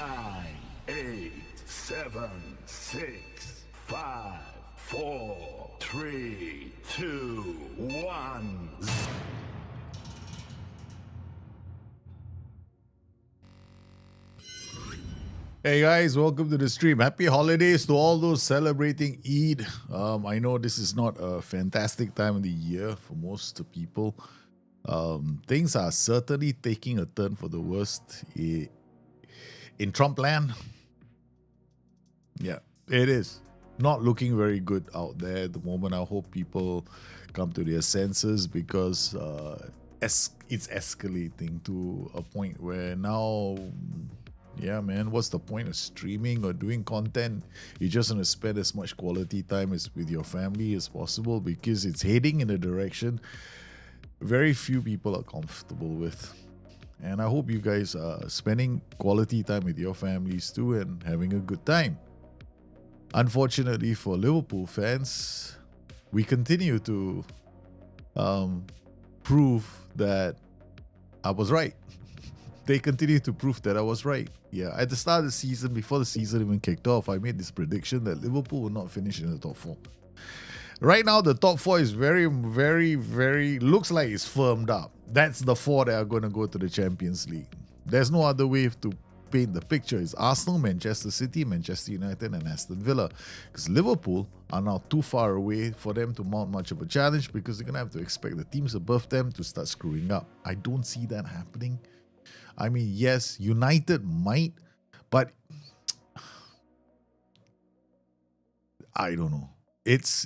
nine, eight, seven, six, five, four, three, two, one. Hey guys, welcome to the stream. Happy holidays to all those celebrating Eid. I know this is not a fantastic time of the year for most people. Things are certainly taking a turn for the worst in Trump land. Yeah, it is not looking very good out there at the moment. I hope people come to their senses because it's escalating to a point where now, yeah, man, what's the point of streaming or doing content? You just want to spend as much quality time as with your family as possible because it's heading in a direction very few people are comfortable with. And I hope you guys are spending quality time with your families too and having a good time. Unfortunately for Liverpool fans, we continue to prove that I was right. They continue to prove that I was right. Yeah, at the start of the season, before the season even kicked off, I made this prediction that Liverpool will not finish in the top four. Right now, the top four is very, looks like it's firmed up. That's the four that are going to go to the Champions League. There's no other way to paint the picture. It's Arsenal, Manchester City, Manchester United, and Aston Villa. Because Liverpool are now too far away for them to mount much of a challenge because they're going to have to expect the teams above them to start screwing up. I don't see that happening. I mean, yes, United might, but I don't know. It's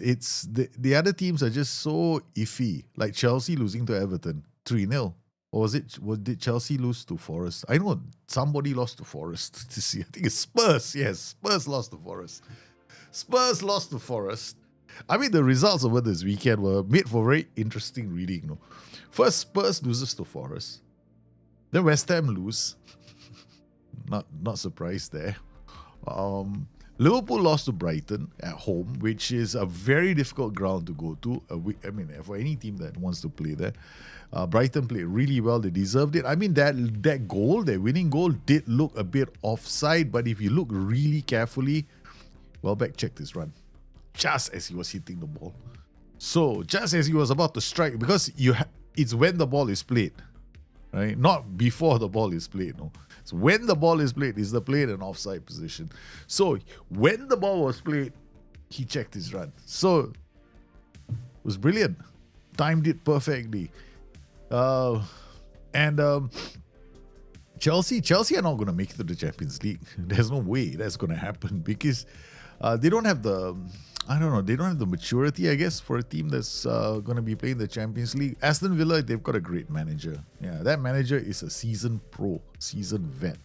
the other teams are just so iffy. Like Chelsea losing to Everton 3-0. Or did Chelsea lose to Forest? I know somebody lost to Forest this year. I think it's Spurs. Yes, Spurs lost to Forest. Spurs lost to Forest. I mean, the results over this weekend were made for very interesting reading. No? First, Spurs loses to Forest. Then West Ham lose. Not surprised there. Liverpool lost to Brighton at home, which is a very difficult ground to go to. I mean, for any team that wants to play there. Brighton played really well. They deserved it. I mean, that goal, that winning goal, did look a bit offside. But if you look really carefully, Welbeck checked his run just as he was hitting the ball. So just as he was about to strike, because it's when the ball is played. Right? Not before the ball is played. No. So when the ball is played, is the play in an offside position. So when the ball was played, he checked his run. So it was brilliant. Timed it perfectly. Chelsea are not going to make it to the Champions League. There's no way that's going to happen because they don't have they don't have the maturity, I guess, for a team that's going to be playing the Champions League. Aston Villa, they've got a great manager. Yeah, that manager is a seasoned vet.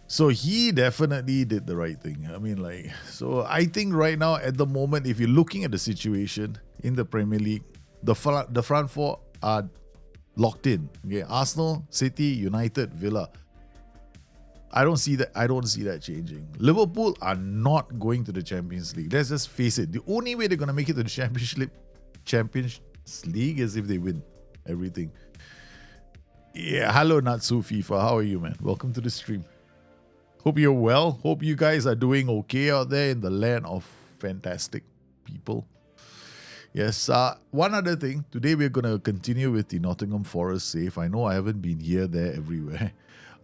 So he definitely did the right thing. I mean, so I think right now, at the moment, if you're looking at the situation in the Premier League, the front four are locked in. Okay, Arsenal, City, United, Villa. I don't see that changing. Liverpool are not going to the Champions League. Let's just face it. The only way they're going to make it to the Champions League is if they win everything. Yeah, hello Natsu FIFA. How are you, man? Welcome to the stream. Hope you're well. Hope you guys are doing okay out there in the land of fantastic people. Yes, one other thing. Today we're going to continue with the Nottingham Forest save. I know I haven't been here, there, everywhere.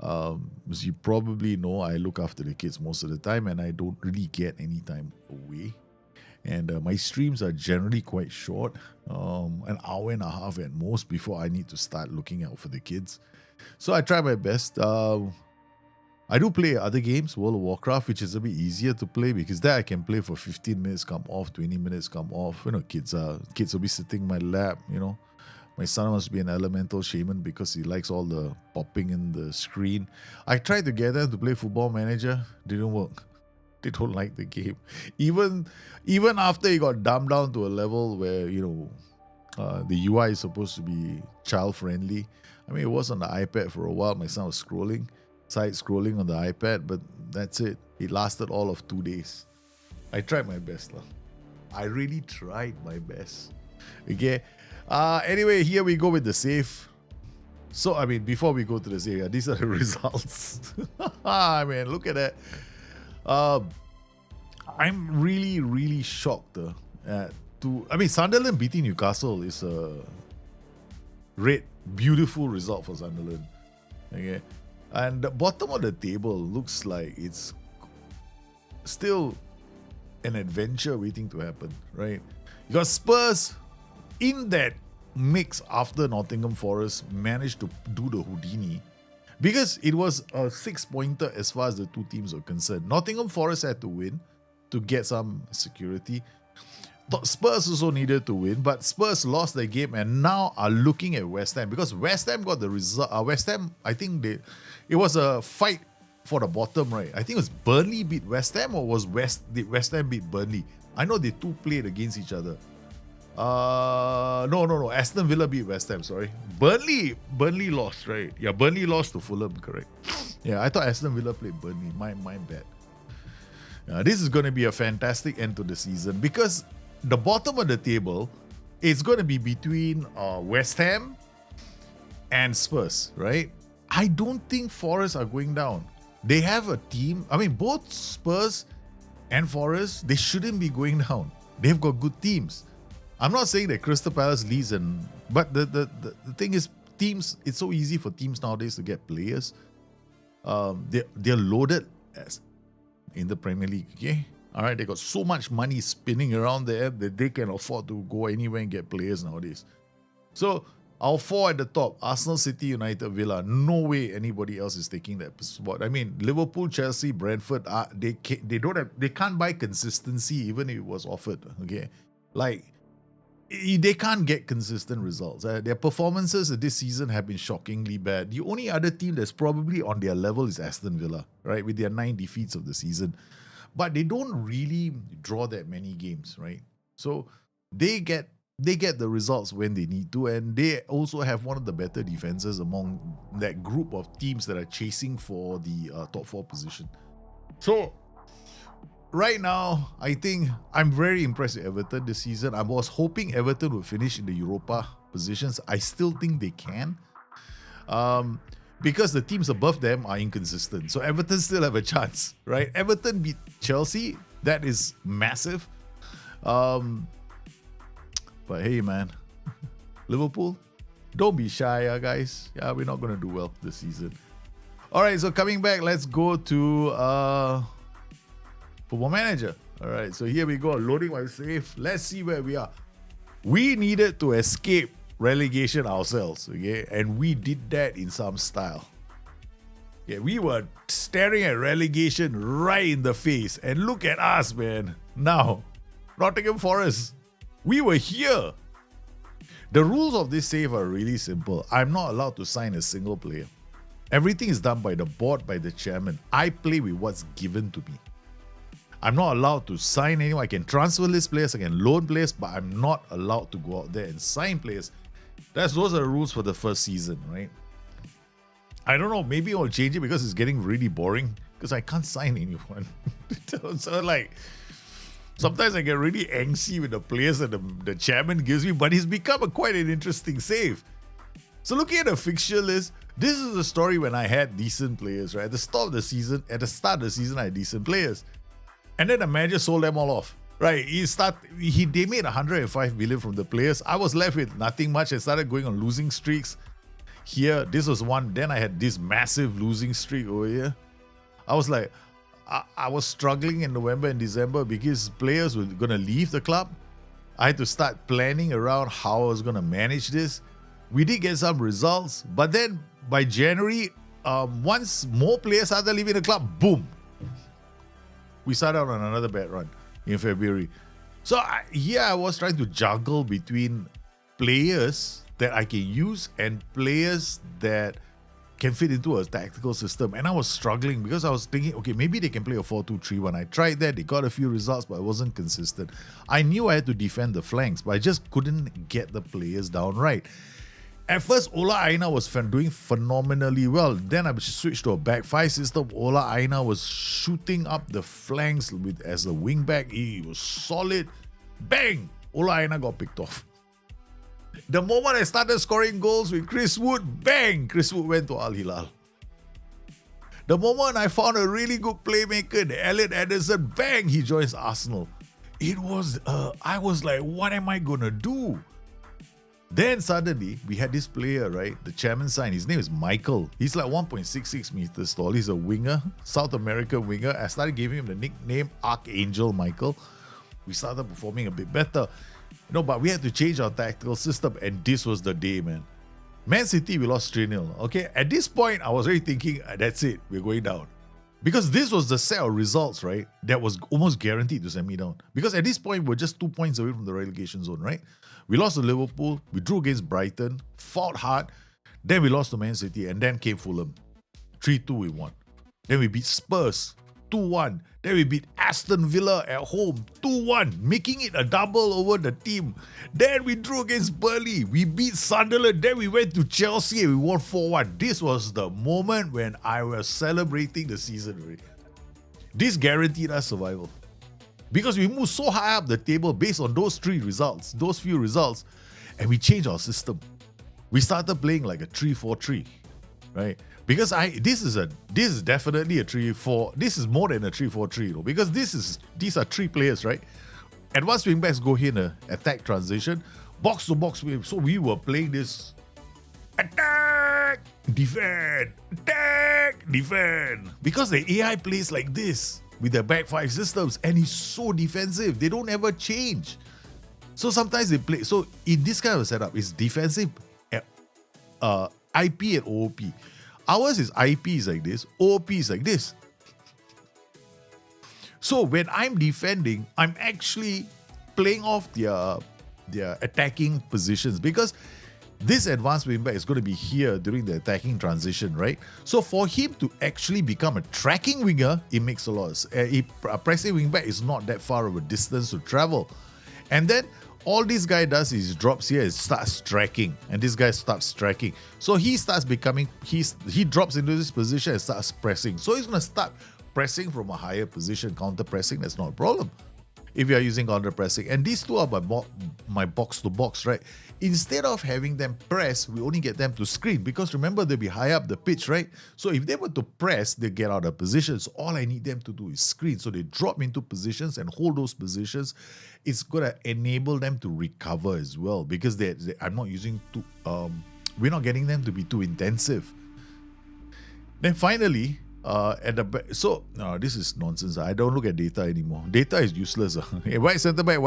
As you probably know, I look after the kids most of the time and I don't really get any time away. And my streams are generally quite short, an hour and a half at most before I need to start looking out for the kids. So I try my best. I do play other games, World of Warcraft, which is a bit easier to play because there I can play for 15 minutes, come off, 20 minutes, come off. You know, kids will be sitting in my lap, you know. My son must be an elemental shaman because he likes all the popping in the screen. I tried to get them to play Football Manager. Didn't work. They don't like the game. Even after it got dumbed down to a level where, you know, the UI is supposed to be child-friendly. I mean, it was on the iPad for a while. My son was side-scrolling on the iPad, but that's it. It lasted all of 2 days. I tried my best. I really tried my best. Okay. Anyway, here we go with the save. So, I mean, before we go to this area, these are the results. I mean, look at that. I'm really, really shocked. Sunderland beating Newcastle is a beautiful result for Sunderland. Okay. And the bottom of the table looks like it's still an adventure waiting to happen, right? You got Spurs in that mix after Nottingham Forest managed to do the Houdini, because it was a 6-pointer as far as the two teams were concerned. Nottingham Forest had to win to get some security. Spurs also needed to win, but Spurs lost their game and now are looking at West Ham, because West Ham got the result. West Ham, I think it was a fight for the bottom, right? I think it was Burnley beat West Ham, or did West Ham beat Burnley? I know they two played against each other. No. Aston Villa beat West Ham, sorry. Burnley lost, right? Yeah, Burnley lost to Fulham, correct. Yeah, I thought Aston Villa played Burnley. My bad. This is going to be a fantastic end to the season, because the bottom of the table is going to be between West Ham and Spurs, right? I don't think Forest are going down. They have a team. I mean, both Spurs and Forest, they shouldn't be going down. They've got good teams. I'm not saying that Crystal Palace leads, but the thing is, teams, it's so easy for teams nowadays to get players. They're loaded in the Premier League, okay? All right, they got so much money spinning around there that they can afford to go anywhere and get players nowadays. So our four at the top: Arsenal, City, United, Villa. No way anybody else is taking that spot. I mean, Liverpool, Chelsea, Brentford. They can't buy consistency even if it was offered. Okay, like they can't get consistent results. Their performances this season have been shockingly bad. The only other team that's probably on their level is Aston Villa, right, with their 9 defeats of the season. But they don't really draw that many games, right? So they get the results when they need to, and they also have one of the better defenses among that group of teams that are chasing for the top 4 position. So right now, I think I'm very impressed with Everton this season. I was hoping Everton would finish in the Europa positions. I still think they can. Because the teams above them are inconsistent. So Everton still have a chance, right? Everton beat Chelsea. That is massive. But hey, man. Liverpool, don't be shy, guys. Yeah, we're not going to do well this season. All right, so coming back, let's go to Football Manager. All right, so here we go. Loading my save. Let's see where we are. We needed to escape relegation ourselves, okay, and we did that in some style. Yeah, we were staring at relegation right in the face, and look at us, man. Now, Nottingham Forest, we were here. The rules of this save are really simple. I'm not allowed to sign a single player. Everything is done by the board, by the chairman. I play with what's given to me. I'm not allowed to sign anyone. I can transfer list players, I can loan players, but I'm not allowed to go out there and sign players. Those are the rules for the first season, right? I don't know, maybe I'll change it because it's getting really boring because I can't sign anyone. So like, sometimes I get really angsty with the players that the chairman gives me, but it's become quite an interesting save. So looking at the fixture list, this is the story when I had decent players, right? At the start of the season, I had decent players. And then the manager sold them all off. Right, they made 105 million from the players. I was left with nothing much. I started going on losing streaks. Here, this was one. Then I had this massive losing streak over here. I was like, I was struggling in November and December because players were going to leave the club. I had to start planning around how I was going to manage this. We did get some results, but then by January, once more players started leaving the club, boom, we started on another bad run in February. So I was trying to juggle between players that I can use and players that can fit into a tactical system. And I was struggling because I was thinking, okay, maybe they can play a 4-2-3-1. I tried that. They got a few results, but it wasn't consistent. I knew I had to defend the flanks, but I just couldn't get the players down right. At first, Ola Aina was doing phenomenally well. Then I switched to a back 5 system. Ola Aina was shooting up the flanks as a wing back. He was solid. Bang! Ola Aina got picked off. The moment I started scoring goals with Chris Wood, bang! Chris Wood went to Al Hilal. The moment I found a really good playmaker, Elliot Anderson, bang! He joins Arsenal. It was, I was like, what am I gonna do? Then suddenly, we had this player, right? The chairman signed. His name is Michael. He's like 1.66 meters tall. He's a winger, South American winger. I started giving him the nickname Archangel Michael. We started performing a bit better. But we had to change our tactical system, and this was the day, man. Man City, we lost 3-0. Okay, at this point, I was already thinking, that's it, we're going down. Because this was the set of results, right, that was almost guaranteed to send me down. Because at this point, we're just 2 points away from the relegation zone, right? We lost to Liverpool, we drew against Brighton, fought hard, then we lost to Man City, and then came Fulham. 3-2 we won. Then we beat Spurs, 2-1. Then we beat Aston Villa at home, 2-1, making it a double over the team. Then we drew against Burnley, we beat Sunderland, then we went to Chelsea and we won 4-1. This was the moment when I was celebrating the season already. This guaranteed us survival. Because we moved so high up the table based on those few results, and we changed our system. We started playing like a 3-4-3, right? Because this is definitely a 3-4. This is more than a 3-4-3, though, because these are three players, right? Advanced wingbacks go here in an attack transition, box to box. So we were playing this attack, defend, attack, defend. Because the AI plays like this with their back five systems, and it's so defensive. They don't ever change. So sometimes they play. So in this kind of setup, it's defensive, IP and OOP. Ours is IP is like this, OOP is like this. So when I'm defending, I'm actually playing off their attacking positions, because this advanced wingback is going to be here during the attacking transition, right? So for him to actually become a tracking winger, it makes a lot of sense. A pressing wingback is not that far of a distance to travel. And then all this guy does is drops here and starts tracking. And this guy starts tracking. So he starts becoming, he drops into this position and starts pressing. So he's going to start pressing from a higher position, counter pressing. That's not a problem if you are using counter pressing. And these two are my box to box, right? Instead of having them press, we only get them to screen, because remember, they'll be high up the pitch, right? So if they were to press, they get out of position. So all I need them to do is screen. So they drop into positions and hold those positions. It's going to enable them to recover as well, because I'm not using we're not getting them to be too intensive. Then finally, at the back, this is nonsense. I don't look at data anymore. Data is useless. White centre back,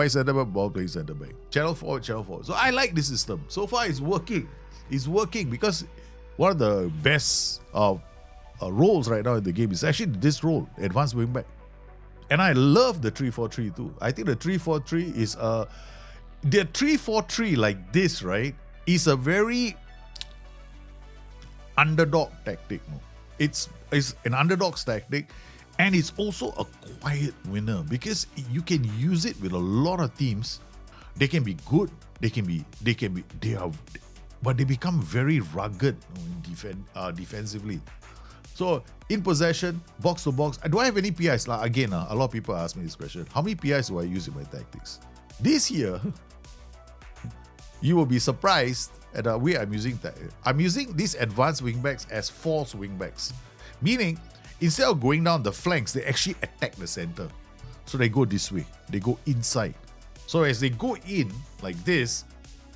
ball playing centre back. Channel forward. So I like this system. So far, it's working. It's working because one of the best roles right now in the game is actually this role, advanced wing back. And I love the 3-4-3 too. I think the 3-4-3 is the 3-4-3 like this, right? Is a very underdog tactic. It's an underdog's tactic, and it's also a quiet winner, because you can use it with a lot of teams. They can be good, but they become very rugged defensively. So in possession, box to box. Do I have any PIs? Again, a lot of people ask me this question. How many PIs do I use in my tactics? This year, you will be surprised at the way I'm using that. I'm using these advanced wingbacks as false wingbacks. Meaning, instead of going down the flanks, they actually attack the center. So they go this way. They go inside. So as they go in, like this,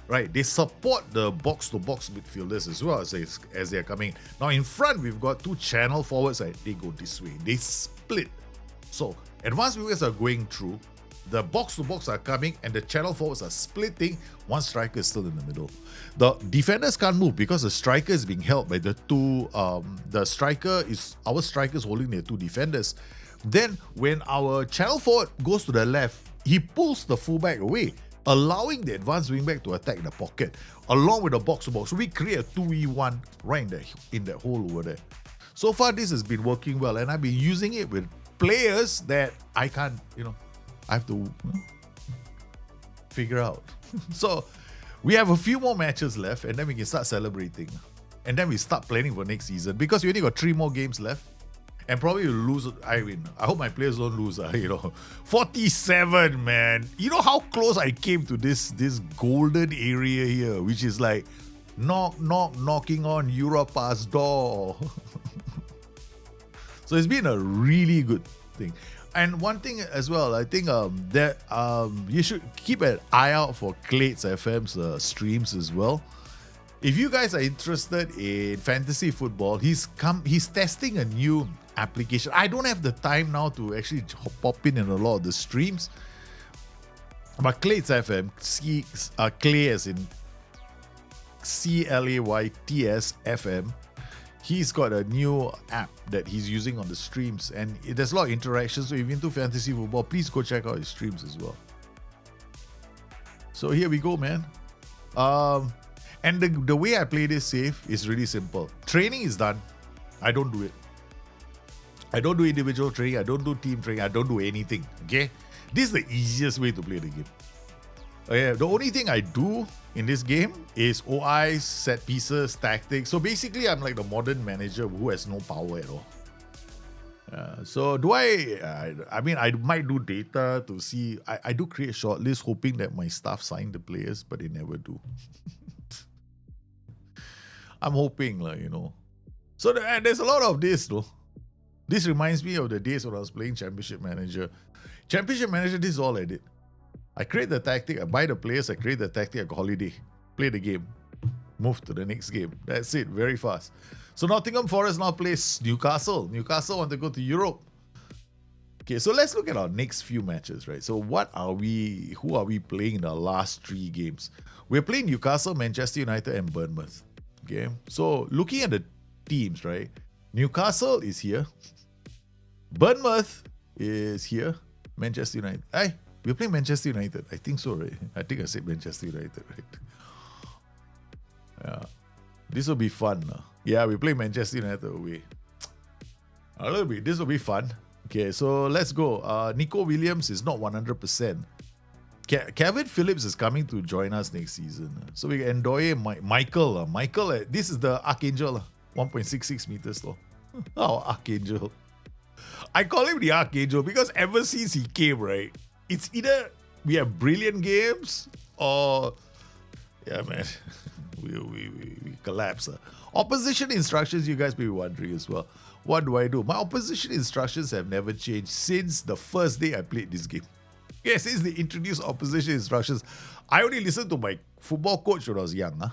right, they support the box-to-box midfielders as well as they're coming. Now in front, we've got two channel forwards. Right? They go this way. They split. So advanced wingers are going through. The box-to-box are coming, and the channel forwards are splitting. One striker is still in the middle. The defenders can't move because the striker is being held by the two. Our striker is holding their two defenders. Then when our channel forward goes to the left, he pulls the fullback away, allowing the advanced wingback to attack the pocket along with the box-to-box. So we create a 2v1 right in that hole over there. So far, this has been working well, and I've been using it with players that I can't, I have to figure out. So we have a few more matches left, and then we can start celebrating. And then we start planning for next season, because we only got 3 more games left. And probably will lose. I mean, I hope my players don't lose. 47, man. You know how close I came to this golden area here, which is like knocking on Europa's door. So it's been a really good thing. And one thing as well, I think that you should keep an eye out for Clades FM's streams as well. If you guys are interested in fantasy football, he's testing a new application. I don't have the time now to actually pop in a lot of the streams. But Clades FM, Clay as in CLAYTS FM, he's got a new app that he's using on the streams, and there's a lot of interaction. So if you're into fantasy football, please go check out his streams as well. So here we go, man. And the way I play this safe is really simple. Training is done. I don't do it. I don't do individual training. I don't do team training. I don't do anything. Okay? This is the easiest way to play the game. Okay, the only thing I do in this game is OIs, set pieces, tactics. So basically, I'm like the modern manager who has no power at all. So do I mean, I might do data to see. I do create shortlists hoping that my staff sign the players, but they never do. I'm hoping, So there's a lot of this, though. This reminds me of the days when I was playing Championship Manager. Championship Manager, this is all I did. I create the tactic, I buy the players, I create the tactic, I go holiday, play the game, move to the next game. That's it, very fast. So Nottingham Forest now plays Newcastle. Newcastle want to go to Europe. Okay, so let's look at our next few matches, right? So who are we playing in the last 3 games? We're playing Newcastle, Manchester United, and Bournemouth. Okay, so looking at the teams, right? Newcastle is here. Bournemouth is here. Manchester United. We're playing Manchester United. I think so, right? I think I said Manchester United, right? Yeah. This will be fun. Yeah, we play Manchester United away. A little bit. This will be fun. Okay, so let's go. Nico Williams is not 100%. Kevin Phillips is coming to join us next season. So we got Ndoye, Michael. Michael, this is the Archangel. 1.66 meters tall. Oh, Archangel. I call him the Archangel because ever since he came, right, it's either we have brilliant games or, yeah, man, we collapse. Opposition instructions, you guys may be wondering as well. What do I do? My opposition instructions have never changed since the first day I played this game. Yeah, since they introduced opposition instructions, I only listened to my football coach when I was young.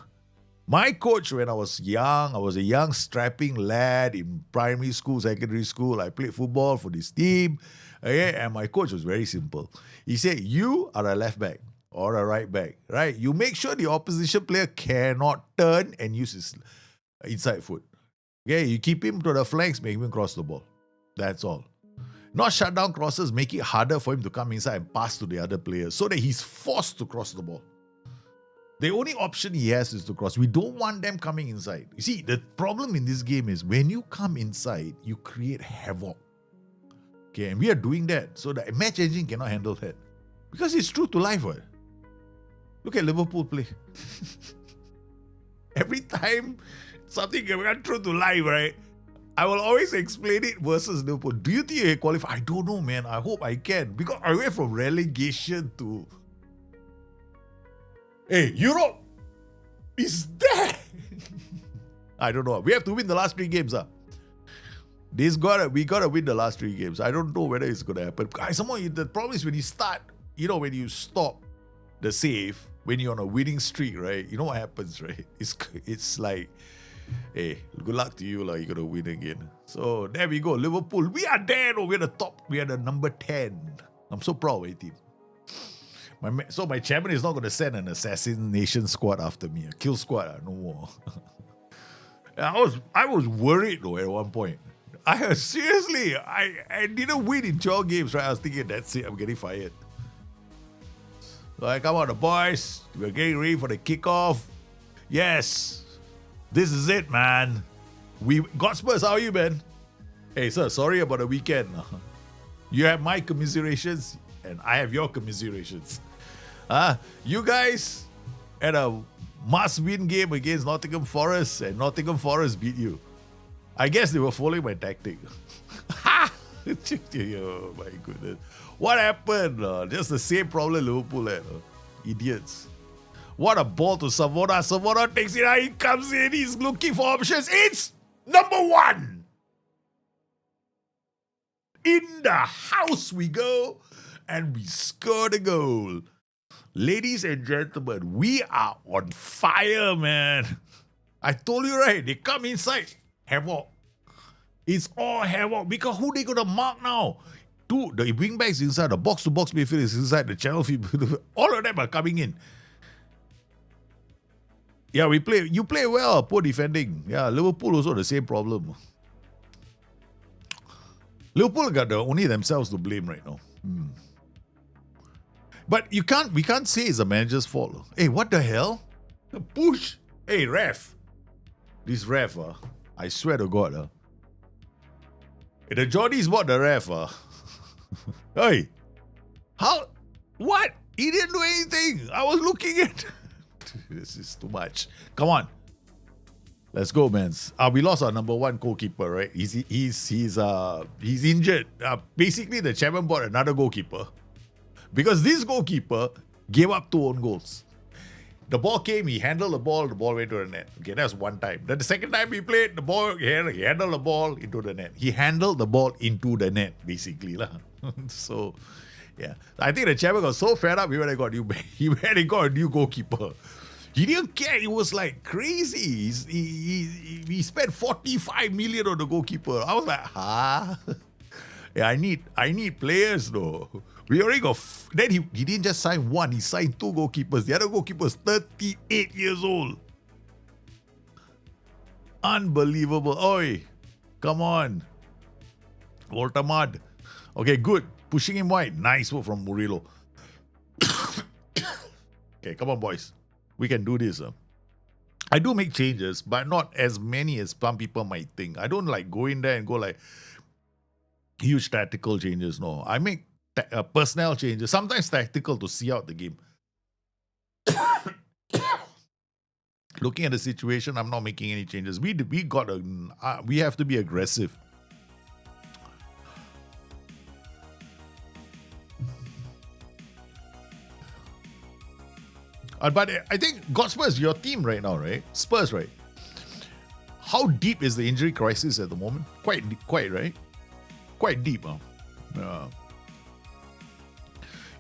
My coach when I was young, I was a young strapping lad in primary school, secondary school. I played football for this team. Okay, and my coach was very simple. He said, you are a left back or a right back, right? You make sure the opposition player cannot turn and use his inside foot. Okay, you keep him to the flanks, make him cross the ball. That's all. Not shut down crosses, make it harder for him to come inside and pass to the other players so that he's forced to cross the ball. The only option he has is to cross. We don't want them coming inside. You see, the problem in this game is when you come inside, you create havoc. Okay, and we are doing that. So the match engine cannot handle that. Because it's true to life, right? Look at Liverpool play. Every time something can run true to life, right? I will always explain it versus Liverpool. Do you think you qualify? I don't know, man. I hope I can. Because I went from relegation to... Hey, Europe is there. I don't know. We have to win the last 3 games. We gotta win the last 3 games. I don't know whether it's gonna happen. The problem is when you start, when you stop the save, when you're on a winning streak, right? You know what happens, right? It's like, hey, good luck to you, you're gonna win again. So there we go, Liverpool. We are there. We're the top. We are the number 10. I'm so proud of my team. So my chairman is not going to send an assassination squad after me, a kill squad, no more. I was worried though at one point. I didn't win in 12 games, right? I was thinking, that's it, I'm getting fired. So I come on, the boys, we're getting ready for the kickoff. Yes, this is it, man. We got Spurs. How are you, man? Hey, sir, sorry about the weekend. You have my commiserations, and I have your commiserations. You guys had a must-win game against Nottingham Forest, and Nottingham Forest beat you. I guess they were following my tactic. Ha! Oh my goodness. What happened? Just the same problem Liverpool had. Idiots. What a ball to Savona. Savona takes it out. He comes in. He's looking for options. It's number one. In the house we go. And we scored a goal. Ladies and gentlemen, we are on fire, man. I told you right. They come inside. Havoc. It's all havoc. Because who they gonna mark now? Two, the wingbacks inside, the box-to-box midfield is inside, the channel field. All of them are coming in. Yeah, you play well, poor defending. Yeah, Liverpool also the same problem. Liverpool got only themselves to blame right now. But we can't say it's the manager's fault. Hey, what the hell? Push. Hey, ref. This ref, I swear to God. The Geordies bought the ref. Hey, how? What? He didn't do anything. I was looking at. This is too much. Come on. Let's go, man. We lost our number one goalkeeper, right? He's injured. Basically, the chairman bought another goalkeeper because this goalkeeper gave up 2 own goals. The ball came, he handled the ball went to the net. Okay, that's one time. Then the second time he played, he handled the ball into the net. He handled the ball into the net, basically. So, yeah. I think the chairman got so fed up, he went and got a new goalkeeper. He didn't care. It was like crazy. He spent 45 million on the goalkeeper. I was like, yeah, I need players though. We already got. Then he didn't just sign one. He signed 2 goalkeepers. The other goalkeeper is 38 years old. Unbelievable. Oi, come on, Walter Mud. Okay, good. Pushing him wide. Nice work from Murillo. Okay, come on, boys. We can do this. I do make changes, but not as many as some people might think. I don't like go in there and go like huge tactical changes. No, I make personnel changes, sometimes tactical to see out the game. Looking at the situation, I'm not making any changes. We have to be aggressive. But I think Spurs, your team right now, right? Spurs, right? How deep is the injury crisis at the moment? Quite, right? Quite deep, huh? Yeah.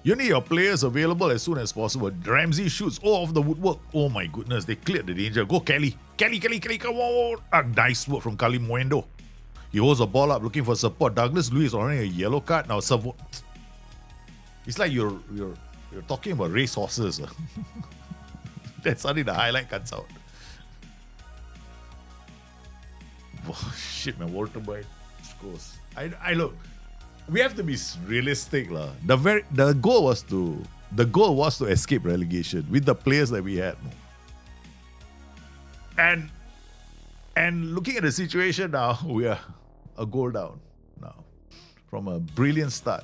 You need your players available as soon as possible. Ramsey shoots off the woodwork. Oh my goodness, they cleared the danger. Go Kelly. Kelly, come on. Nice work from Kali Muendo. He holds the ball up looking for support. Douglas Luiz already a yellow card. Now, it's like you're talking about race horses. Then suddenly the highlight cuts out. Oh, shit, man. Walter Boyd scores. I look. We have to be realistic, lah. The goal was to escape relegation with the players that we had. And looking at the situation now, we are a goal down now from a brilliant start.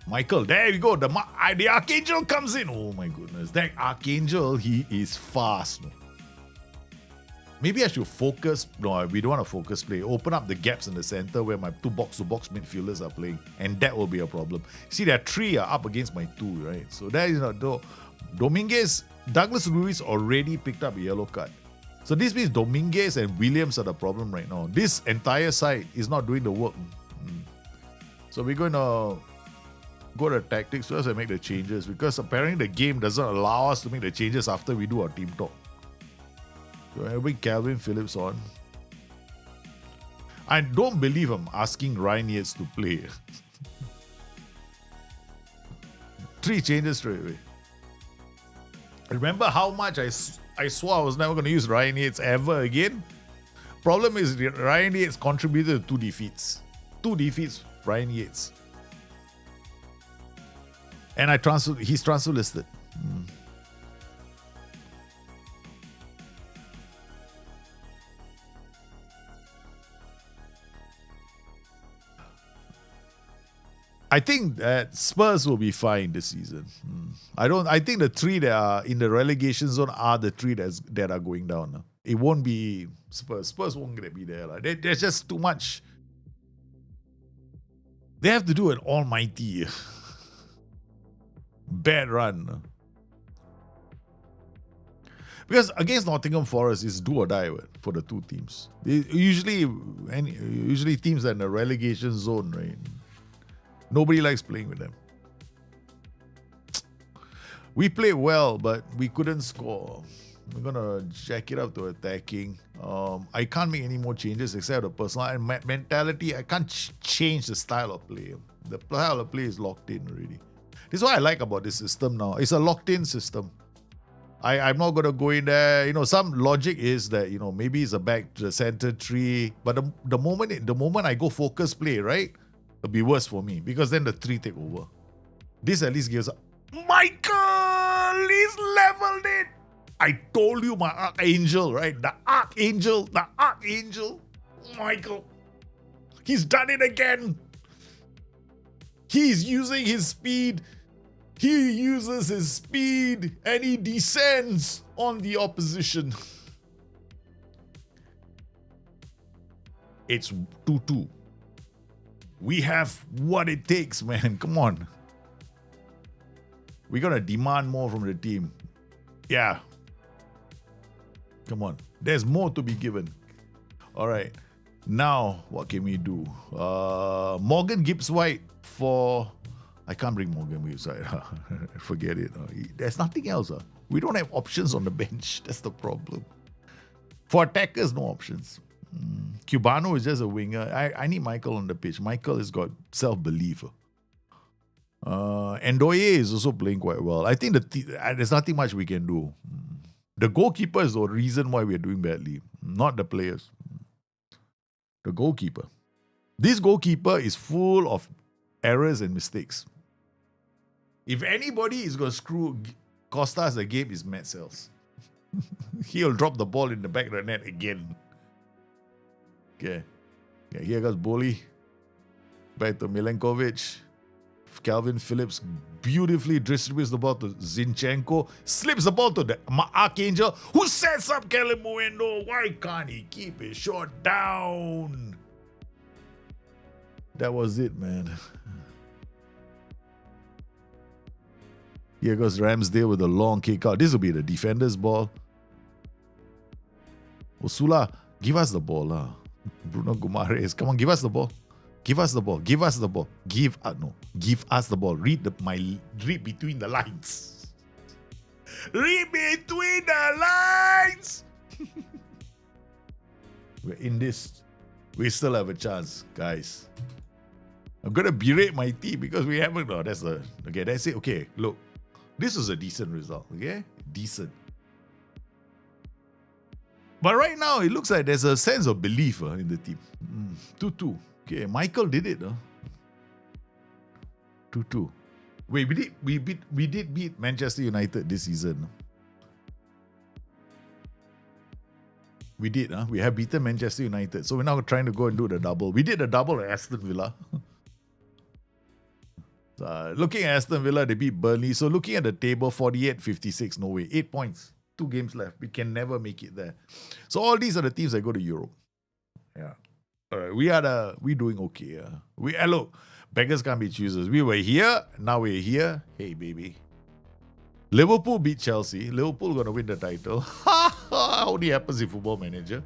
Michael, there we go. The Archangel comes in. Oh my goodness, that Archangel, he is fast. Maybe I should focus. No, we don't want to focus play. Open up the gaps in the center where my 2 box-to-box midfielders are playing. And that will be a problem. See, there are 3 are up against my 2, right? So that is not... Dominguez, Douglas Luiz already picked up a yellow card. So this means Dominguez and Williams are the problem right now. This entire side is not doing the work. So we're going to go to tactics first and make the changes. Because apparently the game doesn't allow us to make the changes after we do our team talk. So I bring Calvin Phillips on. I don't believe I'm asking Ryan Yates to play. 3 changes straight away. Remember how much I swore I was never going to use Ryan Yates ever again? Problem is Ryan Yates contributed to 2 defeats. 2 defeats, Ryan Yates. And he's transfer listed. I think that Spurs will be fine this season. I think the 3 that are in the relegation zone are the 3 that are going down. it won't be Spurs. Spurs won't gonna be there. There's just too much. They have to do an almighty bad run. Because against Nottingham Forest, it's do or die for the two teams. Usually teams are in the relegation zone, right? Nobody likes playing with them. We played well, but we couldn't score. We're gonna jack it up to attacking. I can't make any more changes except the personal and mentality. I can't change the style of play. The style of play is locked in already. This is what I like about this system now. It's a locked-in system. I'm not going to go in there. Some logic is that, maybe it's a back to the center tree. But the moment I go focus play, right, it'll be worse for me because then the three take over. This at least gives up. Michael! He's leveled it! I told you my Archangel, right? The Archangel. Michael. He's done it again. He's using his speed. He uses his speed and he descends on the opposition. It's 2-2. We have what it takes, man. Come on. We're going to demand more from the team. Yeah. Come on. There's more to be given. All right. Now, what can we do? Morgan Gibbs-White for... I can't bring Morgan Gibbs-White. Forget it. There's nothing else. We don't have options on the bench. That's the problem. For attackers, no options. Cubano is just a winger. I need Michael on the pitch. Michael has got self-belief. Ndoye is also playing quite well. I think there's nothing much we can do. The goalkeeper is the reason why we're doing badly, not the players. The goalkeeper. This goalkeeper is full of errors and mistakes. If anybody is going to screw Costa as a game, is Matt Sells. He'll drop the ball in the back of the net again. Okay. Yeah, here goes Boli. Back to Milenkovic. Calvin Phillips beautifully distributes the ball to Zinchenko. Slips the ball to the Archangel, who sets up Calimundo. Why can't he keep his shot down? That was it, man. Here goes Ramsdale with a long kick out. This will be the defender's ball. Osula, give us the ball. Bruno Guimaraes, come on, give us the ball. Give us the ball. Give us the ball. Give us the ball. Read between the lines. Read between the lines. We're in this. We still have a chance, guys. I'm gonna berate my team because we haven't. No, that's it. Okay, look. This was a decent result, okay? Decent. But right now, it looks like there's a sense of belief in the team. 2-2. Okay, Michael did it. 2-2. Wait, we did beat Manchester United this season. We did. We have beaten Manchester United. So we're now trying to go and do the double. We did a double at Aston Villa. Looking at Aston Villa, they beat Burnley. So looking at the table, 48-56, no way. 8 points. 2 games left. We can never make it there. So all these are the teams that go to Europe. Yeah. All right. We're doing okay. Look, beggars can't be choosers. We were here. Now we're here. Hey, baby. Liverpool beat Chelsea. Liverpool going to win the title. Only happens in Football Manager.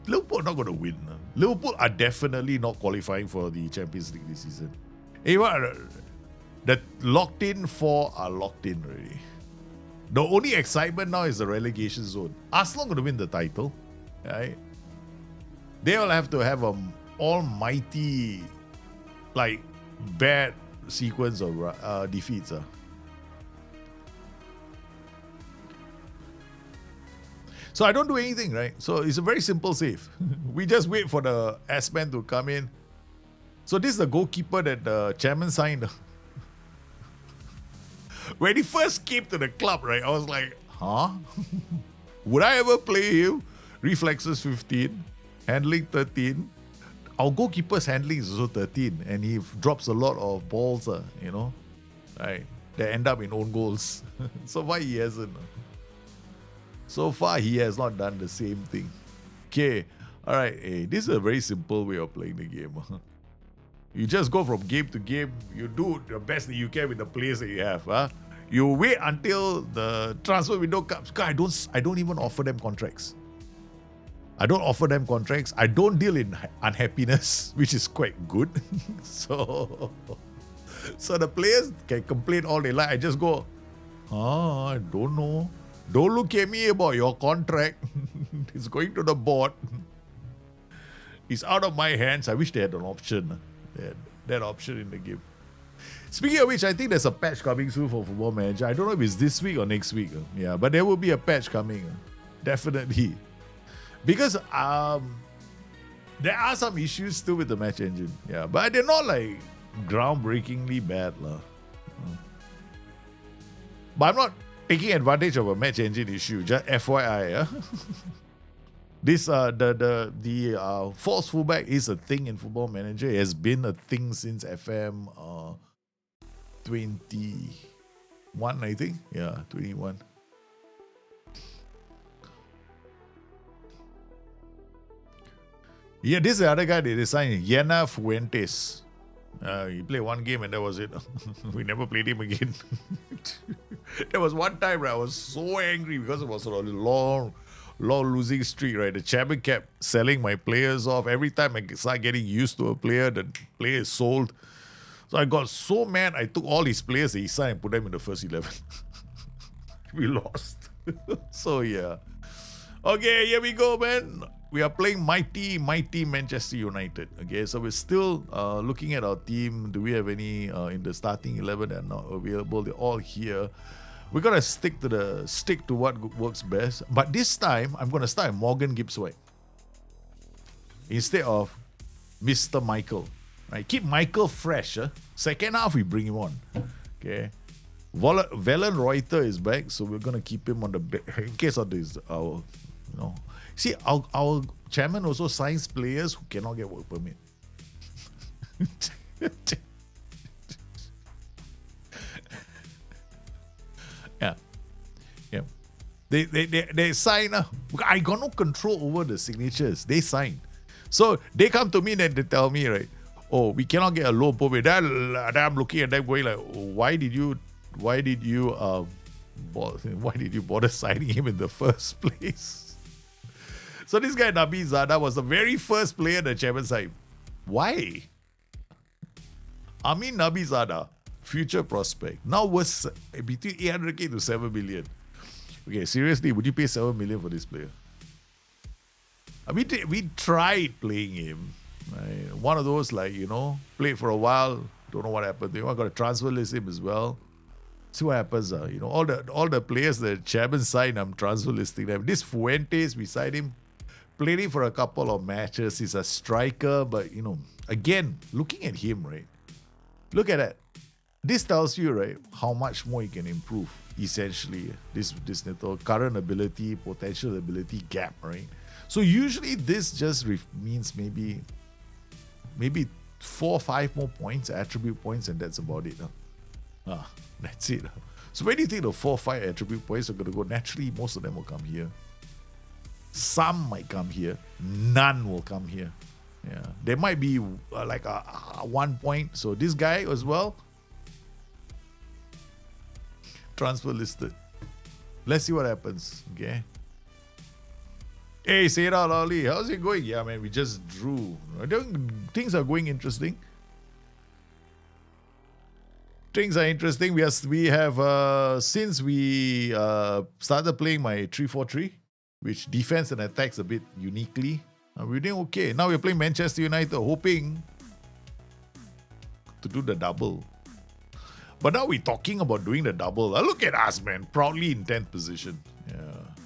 Liverpool are not going to win. Liverpool are definitely not qualifying for the Champions League this season. Hey, the locked in 4 are locked in already. The only excitement now is the relegation zone. Arsenal going to win the title. Right? They will have to have an almighty, bad sequence of defeats. So I don't do anything, right? So it's a very simple save. We just wait for the S-Man to come in. So this is the goalkeeper that the chairman signed. When he first came to the club, right, I was like, huh? Would I ever play him? Reflexes 15, handling 13. Our goalkeeper's handling is also 13, and he drops a lot of balls, right? That end up in own goals. So why he hasn't? So far, he has not done the same thing. Okay. All right. Hey, this is a very simple way of playing the game. You just go from game to game. You do the best that you can with the players that you have. Huh? You wait until the transfer window comes. I don't even offer them contracts. I don't offer them contracts. I don't deal in unhappiness, which is quite good. So the players can complain all they like. I just go, I don't know. Don't look at me about your contract. It's going to the board. It's out of my hands. I wish they had an option. That option in the game. Speaking of which, I think there's a patch coming soon for Football Manager. I don't know if it's this week or next week. Yeah, but there will be a patch coming. Definitely. Because there are some issues still with the match engine. Yeah, but they're not like groundbreakingly bad. But I'm not taking advantage of a match engine issue. Just FYI. This the false fullback is a thing in Football Manager. It has been a thing since FM 21, I think. Yeah, 21. Yeah, this is the other guy they signed, Yana Fuentes. He played one game and that was it. We never played him again. There was one time where I was so angry because it was sort of long losing streak, right? The chairman kept selling my players off. Every time I start getting used to a player, the player is sold. So I got so mad, I took all his players that he signed and put them in the first 11. We lost. So yeah. Okay, here we go, man. We are playing mighty Manchester United. Okay, so we're still looking at our team. Do we have any in the starting 11 that are not available? They're all here. We're gonna stick to what works best. But this time, I'm gonna start Morgan Gibbs-White instead of Mr. Michael. Right, keep Michael fresh. Second half, we bring him on. Okay, Valen Reuter is back, so we're gonna keep him on the back in case of this. See, our chairman also signs players who cannot get work permit. Yeah. They sign. I got no control over the signatures. They sign. So they come to me and they tell me, right, oh, we cannot get a loan permit. Then I'm looking at them going like, why did you bother signing him in the first place? So this guy, Nabi Zada, was the very first player the chairman signed. Why? Amin Nabi Zada, future prospect, now worth between 800k to 7 million. Okay, seriously, would you pay 7 million for this player? I mean, we tried playing him. Right? One of those, played for a while, don't know what happened. They got to transfer list him as well. See what happens. All the players the chairman signed, I'm transfer listing them. This Fuentes, we signed him. Played him for a couple of matches. He's a striker, but again, looking at him, right? Look at that. This tells you, right, how much more he can improve. Essentially, this little current ability, potential ability gap, right? So usually this just means maybe 4 or 5 more points, attribute points, and that's about it. That's it. So where do you think the 4 or 5 attribute points are going to go? Naturally, most of them will come here. Some might come here. None will come here. Yeah, there might be like a 1 point. So this guy as well, transfer listed. Let's see what happens. Okay. Hey, Sarah Lolly, how's it going? Yeah, man, we just drew. Things are going interesting. Things are interesting. We have since we started playing my 3-4-3. Which defense and attacks a bit uniquely. We're doing okay. Now we're playing Manchester United, hoping to do the double. But now we're talking about doing the double. Look at us, man. Proudly in 10th position. Yeah,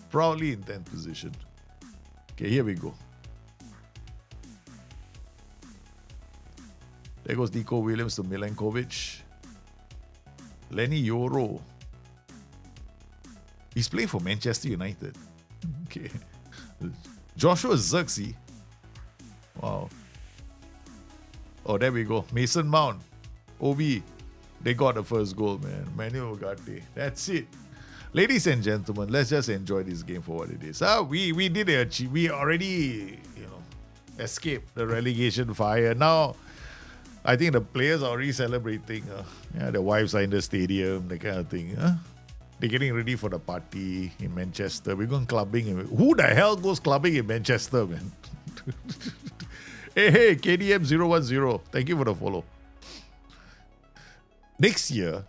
proudly in 10th position. Okay, here we go. There goes Nico Williams to Milenkovic. Lenny Yoro. He's playing for Manchester United. Okay. Joshua Zirkzee. Wow. Oh, there we go. Mason Mount. Obi. They got the first goal, man. Manuel Ugarte. That's it. Ladies and gentlemen, let's just enjoy this game for what it is. We did achieve. We already escaped the relegation fire. Now, I think the players are already celebrating. Their wives are in the stadium, that kind of thing. They're getting ready for the party in Manchester. We're going clubbing. Who the hell goes clubbing in Manchester, man? Hey, KDM010. Thank you for the follow. Next year,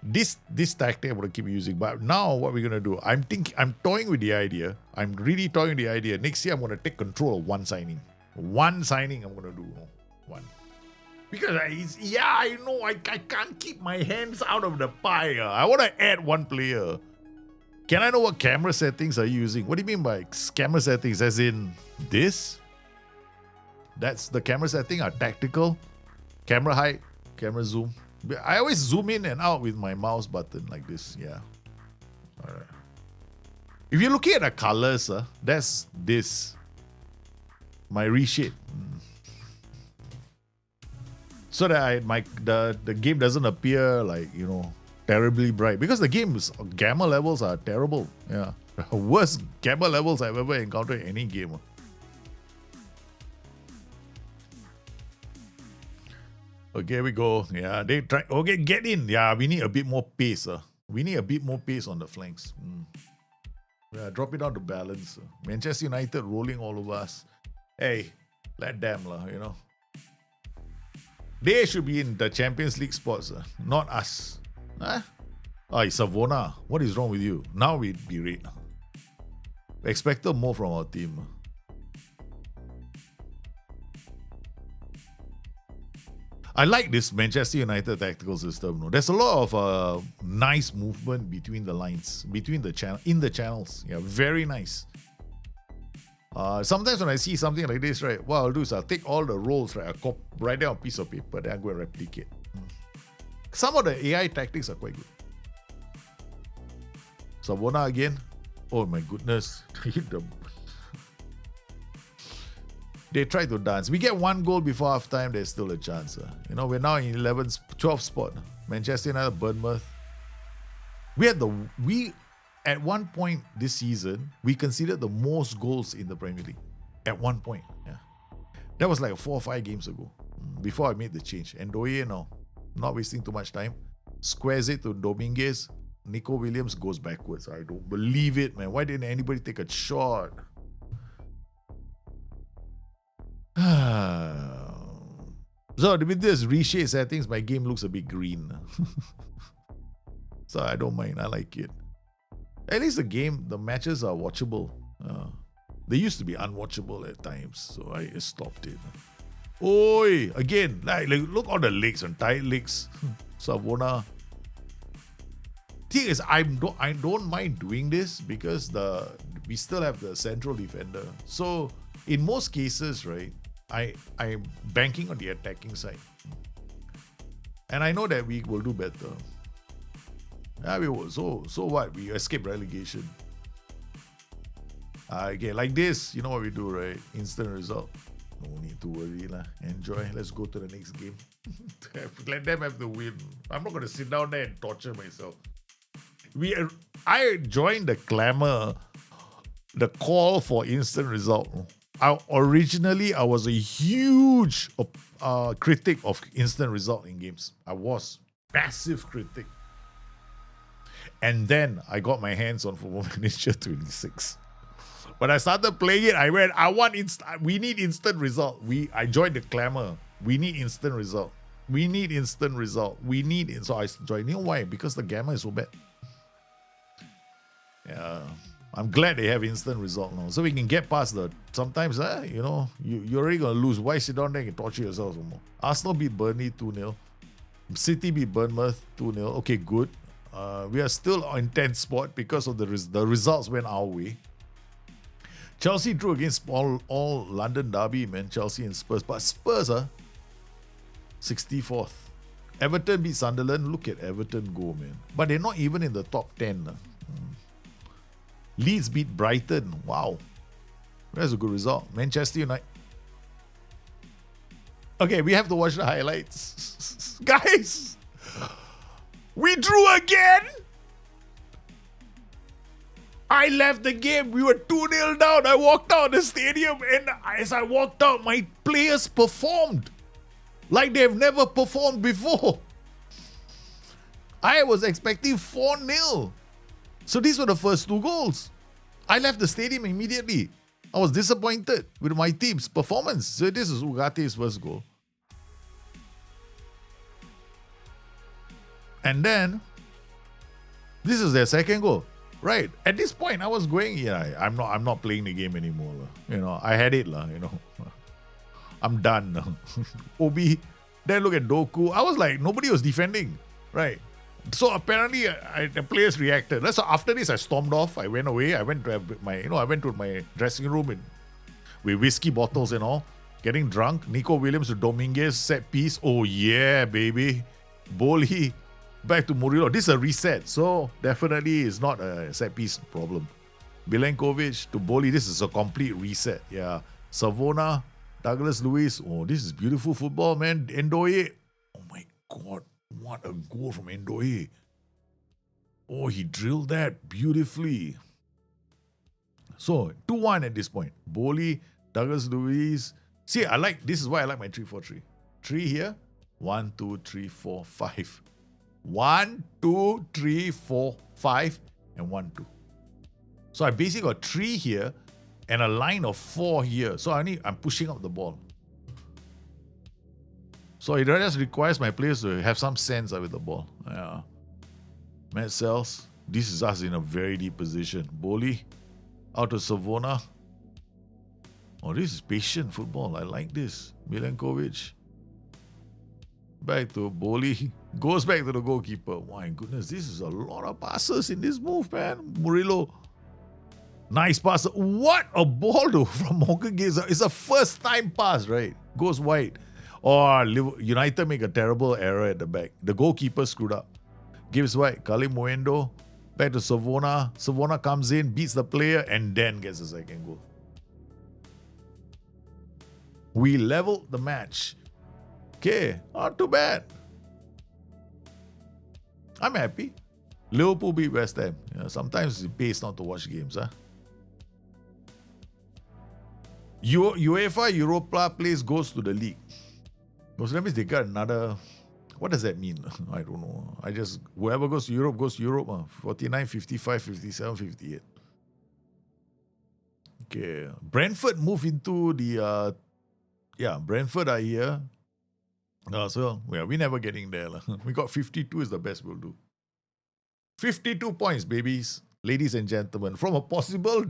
this tactic I'm going to keep using. But now what we're going to do, I'm toying with the idea. I'm really toying with the idea. Next year, I'm going to take control of one signing. One signing I'm going to do. One. Because I know I can't keep my hands out of the pie. I want to add one player. Can I know what camera settings are you using? What do you mean by camera settings? As in this? That's the camera setting, tactical. Camera height, camera zoom. I always zoom in and out with my mouse button like this. Yeah. All right. If you're looking at the colors, that's this. My reshade. So that the game doesn't appear like, terribly bright. Because the game's gamma levels are terrible. Yeah. Worst gamma levels I've ever encountered in any game. Okay, we go. Yeah, they try. Okay, get in. Yeah, we need a bit more pace. We need a bit more pace on the flanks. Yeah, drop it down to balance. Manchester United rolling all over us. Hey, let them, They should be in the Champions League spots, not us. It's Savona. What is wrong with you? Now we berate. Expected more from our team. I like this Manchester United tactical system. There's a lot of nice movement between the lines, in the channels. Yeah, very nice. Sometimes when I see something like this, right, what I'll do is I'll take all the roles, right, I'll write down a piece of paper, then I'll go and replicate. Some of the AI tactics are quite good. Savona again. Oh my goodness. They try to dance. We get one goal before half time, there's still a chance. We're now in 11th, 12th spot. Manchester United, Bournemouth. At one point this season, we considered the most goals in the Premier League. At one point, yeah. That was like 4 or 5 games ago, before I made the change. And Ndoye now, not wasting too much time, squares it to Dominguez. Nico Williams goes backwards. I don't believe it, man. Why didn't anybody take a shot? So with this reshade settings, my game looks a bit green. So I don't mind. I like it. At least the matches are watchable. They used to be unwatchable at times, so I stopped it. Oi, again, like look on the legs and tight legs. Savona. Thing is, I don't mind doing this because we still have the central defender. So in most cases, right, I'm banking on the attacking side. And I know that we will do better. Yeah, we will. So what? We escape relegation. Okay, like this, you know what we do, right? Instant result. No need to worry lah. Enjoy. Let's go to the next game. Let them have the win. I'm not going to sit down there and torture myself. I joined the clamor, the call for instant result. Originally, I was a huge critic of instant result in games. I was massive critic. And then I got my hands on Football Manager 26. When I started playing it, I went, we need instant result. I joined the clamor. We need instant result. We need instant result. So I joined. You know why? Because the gamma is so bad. Yeah. I'm glad they have instant result now. So we can get past sometimes, you're already going to lose. Why sit down there and torture yourself some more? Arsenal beat Burnley 2-0. City beat Bournemouth 2-0. Okay, good. We are still in 10th spot because of the results went our way. Chelsea drew against all London derby, man. Chelsea and Spurs. But Spurs, 64th. Everton beat Sunderland. Look at Everton go, man. But they're not even in the top 10. Leeds beat Brighton. Wow. That's a good result. Manchester United. Okay, we have to watch the highlights. Guys, we drew again. I left the game. We were 2-0 down. I walked out of the stadium, and as I walked out, my players performed like they've never performed before. I was expecting 4-0. So these were the first 2 goals. I left the stadium immediately. I was disappointed with my team's performance. So this is Ugate's first goal. And then, this is their second goal. Right. At this point, I was going, I'm not playing the game anymore. You know, I had it, you know. I'm done. Obi, then look at Doku. I was like, nobody was defending. Right. So apparently, the players reacted. So after this, I stormed off. I went away. I went to my dressing room with whiskey bottles and all, getting drunk. Nico Williams to Dominguez, set piece. Oh yeah, baby. Boli back to Murillo. This is a reset, so definitely it's not a set piece problem. Milenkovic to Boli. This is a complete reset. Yeah. Savona, Douglas Luiz. Oh, this is beautiful football, man. Ndoye. Oh my God. What a goal from Ndoye. Oh, he drilled that beautifully. So, 2-1 at this point. Boli, Douglas Luiz. See, this is why I like my 3-4-3. 3 here. 1, 2, 3, 4, 5. 1, 2, 3, 4, 5, and 1, 2. So I basically got 3 here and a line of 4 here. So I'm pushing up the ball. So it just requires my players to have some sense with the ball. Yeah. Matt Sells. This is us in a very deep position. Boli out to Savona. Oh, this is patient football. I like this. Milenkovic. Back to Boli. Goes back to the goalkeeper. My goodness, this is a lot of passes in this move, man. Murillo. Nice pass. What a ball though from Morgan Gibbs. It's a first time pass, right? Goes wide. Or United make a terrible error at the back. The goalkeeper screwed up. Gives wide. Kali Muendo. Back to Savona. Savona comes in, beats the player, and then gets the second goal. We leveled the match. Okay, not too bad. I'm happy. Liverpool beat West Ham. Sometimes it pays not to watch games, huh? UEFA Europa place goes to the league. So that means they got another. What does that mean? I don't know. Whoever goes to Europe goes to Europe. 49, 55, 57, 58. Okay. Brentford move into the. Brentford are here. We're never getting there. We got 52 is the best we'll do. 52 points, babies, ladies and gentlemen. From a possible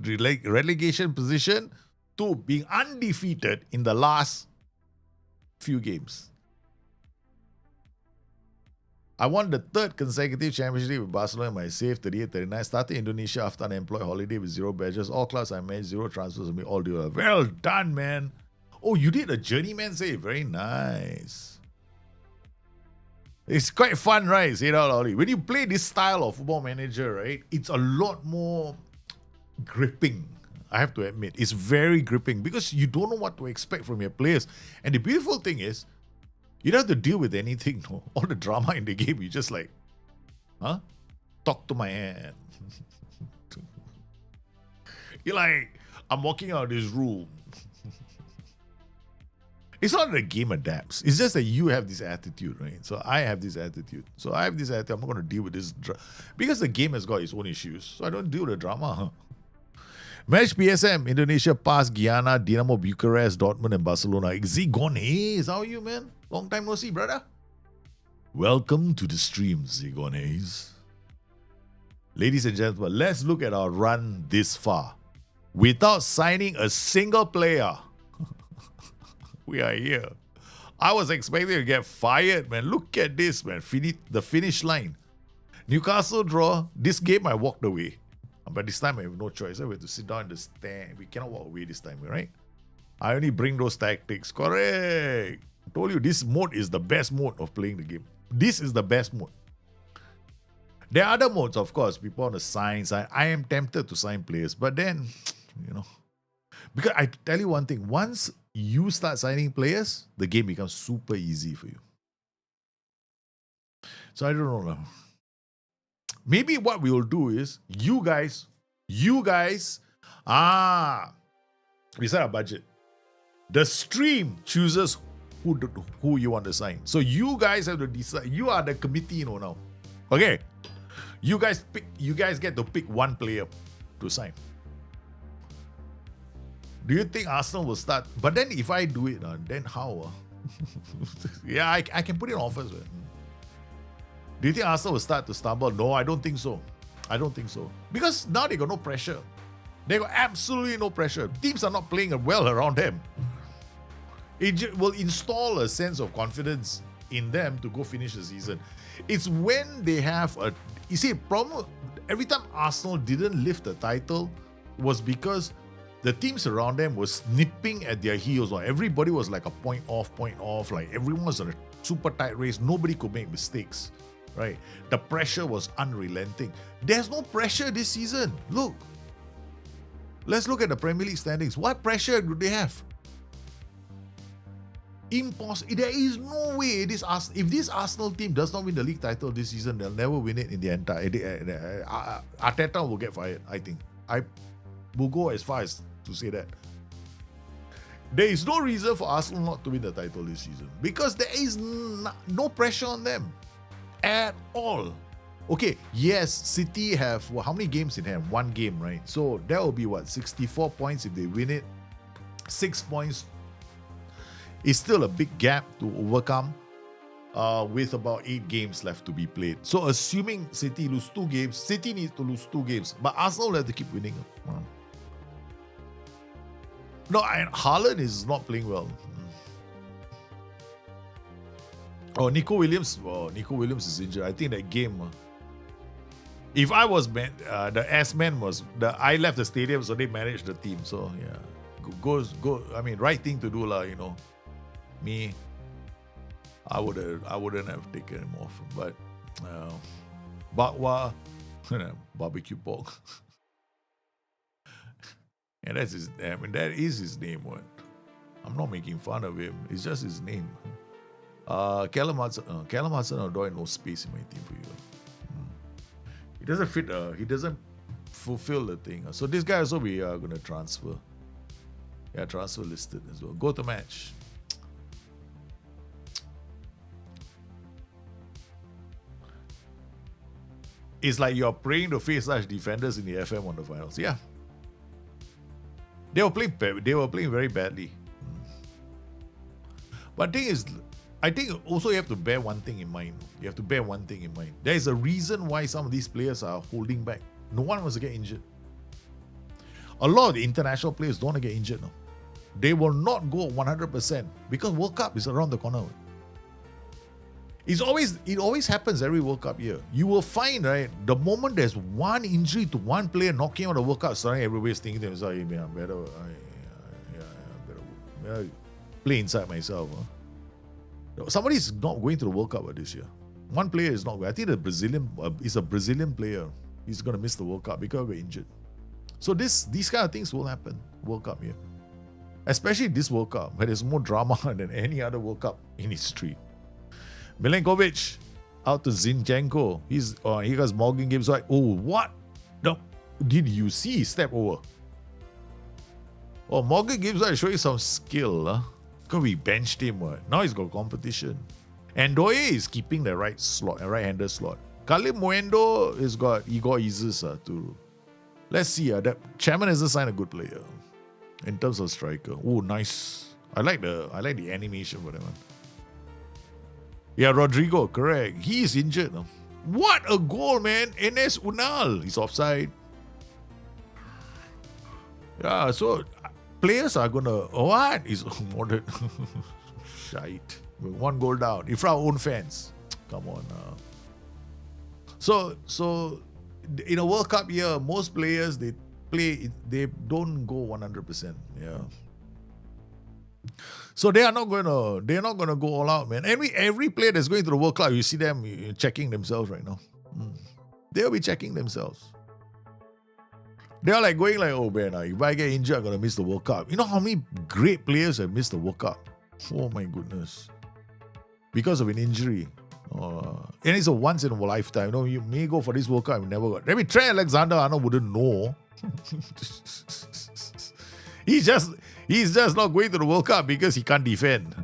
relegation position to being undefeated in the last few games. I won the 3rd consecutive championship with Barcelona in my save 38-39. Started Indonesia after an unemployed holiday with 0 badges. All clubs I managed, 0 transfers of me, all deal. Well done, man. Oh, you did a journeyman save. Very nice. It's quite fun, right? Say it out loud. When you play this style of football manager, right, it's a lot more gripping. I have to admit, it's very gripping because you don't know what to expect from your players. And the beautiful thing is, you don't have to deal with anything. No? All the drama in the game, you just like, talk to my hand. You're like, I'm walking out of this room. It's not that the game adapts. It's just that you have this attitude, right? So I have this attitude. I'm not going to deal with this. Because the game has got its own issues. So I don't deal with the drama. Match PSM, Indonesia past Guyana, Dinamo Bucharest, Dortmund and Barcelona. Zigones, how are you, man? Long time no see, brother. Welcome to the stream, Zigones. Ladies and gentlemen, let's look at our run this far. Without signing a single player. We are here. I was expecting to get fired, man. Look at this, man. The finish line. Newcastle draw. This game, I walked away. But this time, I have no choice. I have to sit down in the stand. We cannot walk away this time, right? I only bring those tactics. Correct. I told you, this mode is the best mode of playing the game. This is the best mode. There are other modes, of course. People want to sign. I am tempted to sign players. But then, because I tell you one thing. Once you start signing players, the game becomes super easy for you. So I don't know. Maybe what we will do is, you guys You guys, we set a budget. The stream chooses who you want to sign. So you guys have to decide. You are the committee, now. Okay. You guys get to pick one player to sign. Do you think Arsenal will start? But then if I do it, then how? Yeah, I can put it on offers. Do you think Arsenal will start to stumble? No, I don't think so. Because now they got no pressure. They got absolutely no pressure. Teams are not playing well around them. It will install a sense of confidence in them to go finish the season. It's when they have a... You see, problem, every time Arsenal didn't lift the title was because the teams around them were snipping at their heels. Or everybody was like a point off. Like everyone was in a super tight race. Nobody could make mistakes, right? The pressure was unrelenting. There's no pressure this season. Look. Let's look at the Premier League standings. What pressure do they have? Impossible. There is no way if this Arsenal team does not win the league title this season, they'll never win it in the entire... Arteta will get fired, I think. I will go as far as to say that. There is no reason for Arsenal not to win the title this season because there is no pressure on them at all. Okay, yes, City have... how many games in hand? 1 game, right? So that will be 64 points if they win it. 6 points is still a big gap to overcome with about 8 games left to be played. So assuming City lose 2 games, City needs to lose 2 games. But Arsenal will have to keep winning. No, and Haaland is not playing well. Oh, Nico Williams is injured. I think that game... if I was the S-man I left the stadium, so they managed the team. So yeah, go. I mean, right thing to do, Me, I wouldn't have taken him off. But Bakwa, barbecue pork, and that is his name. What? I'm not making fun of him. It's just his name. Callum Hudson-Odoi, no space in my team for you. He doesn't fit. He doesn't fulfill the thing. So this guy also we are going to transfer. Yeah, transfer listed as well. Go to match. It's like you're praying to face such defenders in the FM on the finals. Yeah. They were playing very badly. But the thing is, I think also you have to bear one thing in mind. There is a reason why some of these players are holding back. No one wants to get injured. A lot of the international players don't want to get injured now. They will not go 100% because World Cup is around the corner. It always happens every World Cup year. You will find, right, the moment there's one injury to one player knocking out the World Cup, suddenly everybody's thinking to themselves, hey, man, I better play inside myself. Somebody's not going to the World Cup this year. One player is not going. I think the Brazilian is a Brazilian player. He's going to miss the World Cup because he got injured. So these kind of things will happen World Cup year. Especially this World Cup, where there's more drama than any other World Cup in history. Milenkovic out to Zinchenko. He got Morgan Gibbs right. Oh, what? No. Did you see he step over? Oh, Morgan Gibbs right showing some skill. Because we benched him. Now he's got competition. And Ndoye is keeping the right-hander slot. Kalim Muendo is got Igor Isis too. Let's see. That Chairman hasn't signed a good player in terms of striker. Oh, nice. I like the animation for that one. Yeah, Rodrigo, correct. He is injured. What a goal, man. Enes Unal. He's offside. Yeah, so players are going to... What? He's more than... Shite. 1 goal down. In front of our own fans. Come on now. So in a World Cup year, most players, they don't go 100%. Yeah. So they're not going to go all out, man. Every player that's going to the World Cup, you see them checking themselves right now. They'll be checking themselves. They're like going like, oh man, if I get injured, I'm going to miss the World Cup. You know how many great players have missed the World Cup? Oh my goodness. Because of an injury. And it's a once in a lifetime. You may go for this World Cup, you never got. Maybe Trent Alexander-Arnold wouldn't know He's just not going to the World Cup because he can't defend.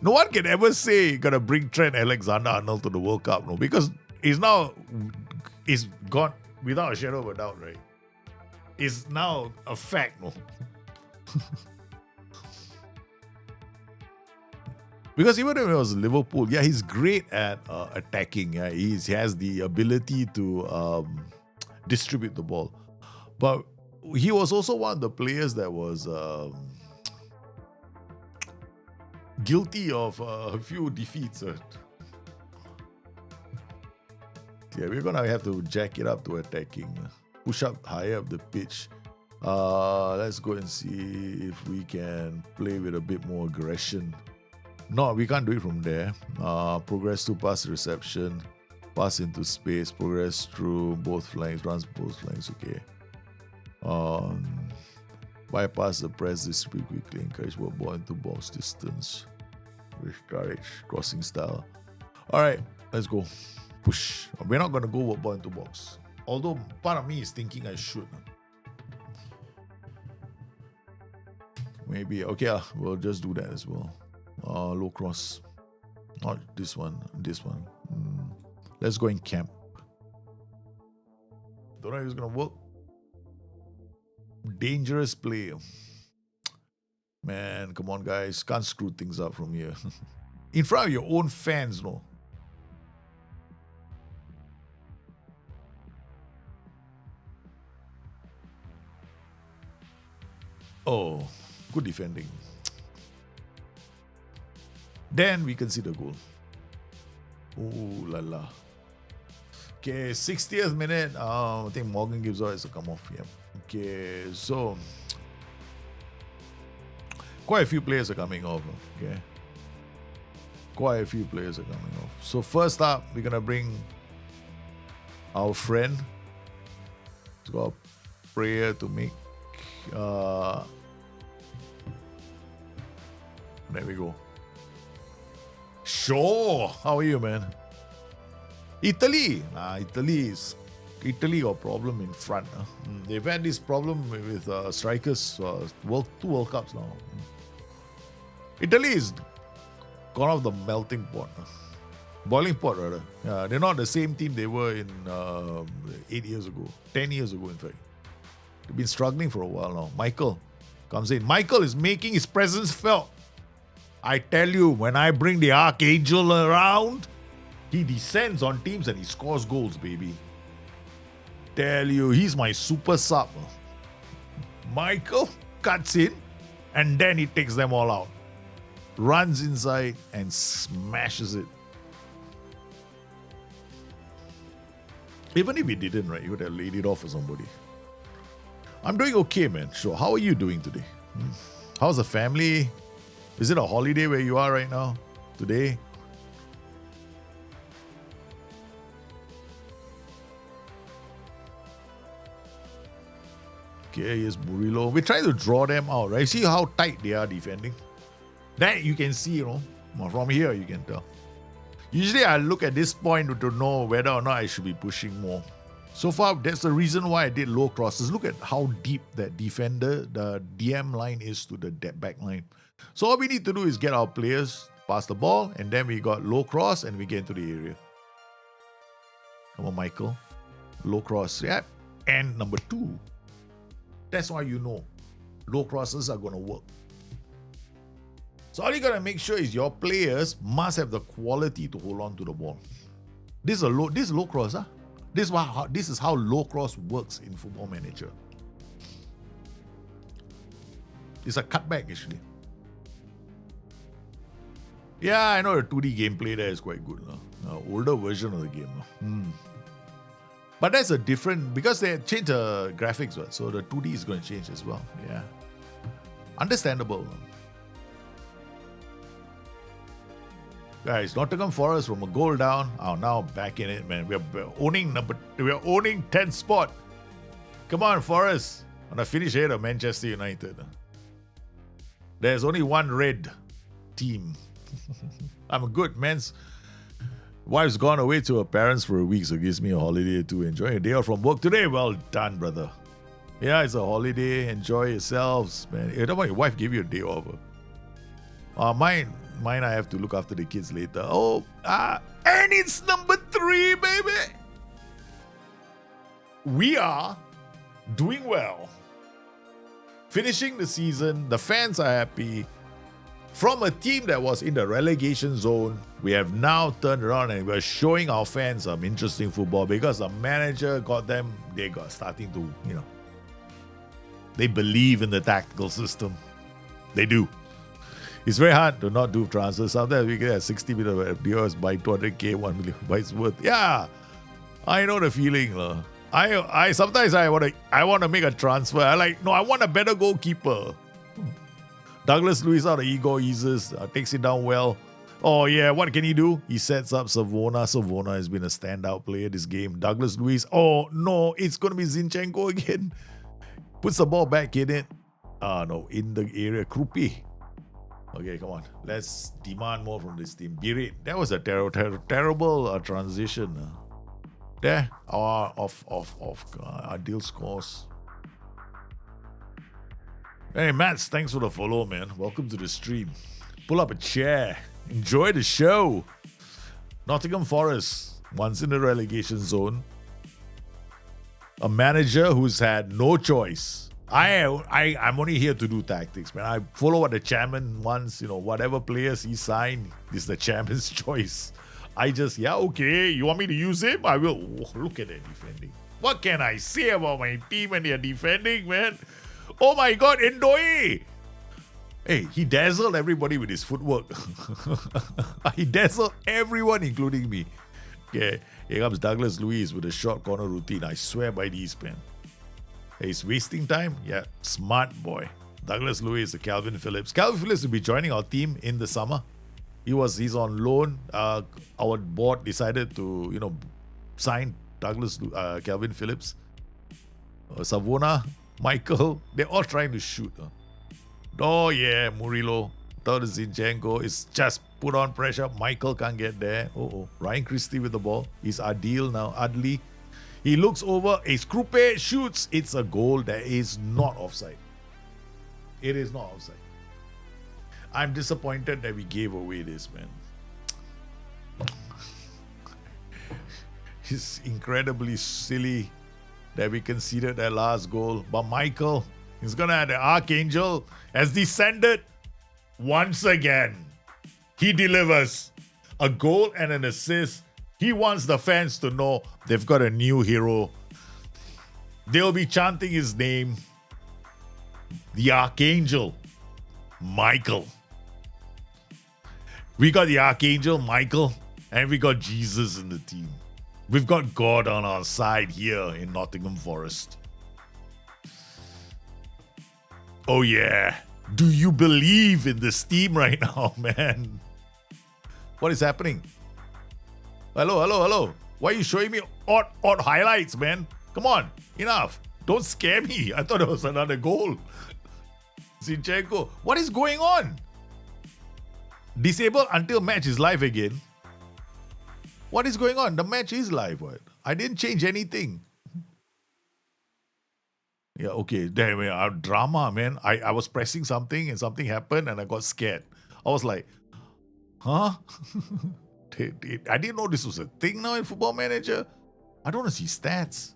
No one can ever say you're gonna bring Trent Alexander-Arnold to the World Cup, no, because he's gone without a shadow of a doubt, right? It's now a fact, no. Because even if it was Liverpool, yeah, he's great at attacking. Yeah, he has the ability to distribute the ball. But he was also one of the players that was guilty of a few defeats. Yeah, we're going to have to jack it up to attacking. Push up higher up the pitch. Let's go and see if we can play with a bit more aggression. No, we can't do it from there. Progress to pass reception. Pass into space. Progress through both flanks. Runs both flanks. Okay. Bypass the press. Distribute quickly. Encourage ball into box distance. With courage. Crossing style. Alright, let's go. Push. We're not going to go ball into box. Although part of me is thinking I should. Maybe. Okay, we'll just do that as well. Low cross. Not this one. This one. Let's go in camp. Don't know if it's going to work. Dangerous play. Man, come on, guys. Can't screw things up from here. In front of your own fans, no. Oh, good defending. Then we can see the goal. Ooh la la. Okay, 60th minute. I think Morgan gives out as a come off. Yeah. Okay, so quite a few players are coming off. Okay. Quite a few players are coming off. So first up, we're gonna bring our friend. He's got a prayer to make. There we go. Sure. How are you, man? Italy. Italy got a problem in front. They've had this problem with strikers. 2 World Cups now. Italy is gone off the melting pot. Boiling pot, rather. They're not the same team they were in 8 years ago. 10 years ago, in fact. They've been struggling for a while now. Michael comes in. Michael is making his presence felt. I tell you, when I bring the Archangel around, he descends on teams and he scores goals, baby. Tell you, he's my super sub. Michael cuts in and then he takes them all out. Runs inside and smashes it. Even if he didn't, right, he would have laid it off for somebody. I'm doing okay, man. Sure. How are you doing today? How's the family? Is it a holiday where you are right now? Today? Okay, here's Murillo. We're trying to draw them out, right? See how tight they are defending? That you can see, you know. From here, you can tell. Usually, I look at this point to know whether or not I should be pushing more. So far, that's the reason why I did low crosses. Look at how deep that defender, the DM line is to the back line. So all we need to do is get our players past the ball, and then we got low cross, and we get into the area. Come on, Michael. Low cross, yeah. And number 2. That's why you know low crosses are going to work. So all you got to make sure is your players must have the quality to hold on to the ball. This is low cross, huh? This is how low cross works in Football Manager. It's a cutback, actually. Yeah, I know the 2D gameplay there is quite good. Older version of the game. But that's a different, because they changed the graphics, right? So the 2D is going to change as well. Yeah. Understandable. Guys, Nottingham Forest from a goal down. Oh, now back in it, man. We're owning 10th spot. Come on, Forest. On the finish ahead of Manchester United. There's only one red team. I'm good, man. Wife's gone away to her parents for a week, so gives me a holiday to enjoy a day off from work today. Well done, brother. Yeah, it's a holiday. Enjoy yourselves, man. You know what? Your wife gave you a day off. Mine, I have to look after the kids later. And it's number 3, baby. We are doing well. Finishing the season, the fans are happy. From a team that was in the relegation zone, we have now turned around and we're showing our fans some interesting football because the manager got them, they got starting to, they believe in the tactical system. They do. It's very hard to not do transfers. Sometimes we get 60 million viewers by 200k, 1 million bytes worth. Yeah, I know the feeling. I sometimes I want to make a transfer. I want a better goalkeeper. Douglas Luiz out of ego eases, takes it down well. Oh yeah, what can he do? He sets up Savona. Savona has been a standout player this game. Douglas Luiz, oh no, it's going to be Zinchenko again. Puts the ball back in it. No, in the area. Krupi. Okay, come on. Let's demand more from this team. Birit, that was a terrible transition. There, off. Ideal scores. Hey, Mats, thanks for the follow, man. Welcome to the stream. Pull up a chair. Enjoy the show. Nottingham Forest, once in the relegation zone. A manager who's had no choice. I'm only here to do tactics, man. I follow what the chairman wants, whatever players he signed is the chairman's choice. Okay, you want me to use him? I will. Look at that defending. What can I say about my team when they're defending, man? Oh my God, Ndoye! Hey, he dazzled everybody with his footwork. He dazzled everyone, including me. Okay, here comes Douglas Luiz with a short corner routine. I swear by these, man. Hey, he's wasting time? Yeah, smart boy. Douglas Luiz, the Calvin Phillips. Calvin Phillips will be joining our team in the summer. He's on loan. Our board decided to, sign Calvin Phillips. Savona, Michael, they're all trying to shoot. Oh yeah, Murillo. Third is Zinchenko. It's just put on pressure. Michael can't get there. Ryan Christie with the ball. He's Adil now. Adli. He looks over. A Krupe shoots. It's a goal that is not offside. It is not offside. I'm disappointed that we gave away this, man. It's incredibly silly that we conceded that last goal. But Michael, he's going to have the Archangel, has descended once again. He delivers a goal and an assist. He wants the fans to know they've got a new hero. They'll be chanting his name. The Archangel, Michael. We got the Archangel, Michael, and we got Jesus in the team. We've got God on our side here in Nottingham Forest. Oh yeah. Do you believe in this team right now, man? What is happening? Hello. Why are you showing me odd highlights, man? Come on, enough. Don't scare me. I thought it was another goal. Zinchenko, what is going on? Disable until match is live again. What is going on? The match is live. What? I didn't change anything. Yeah, okay. Damn, drama, man. I was pressing something and something happened and I got scared. I was like, huh? I didn't know this was a thing now in Football Manager. I don't want to see stats.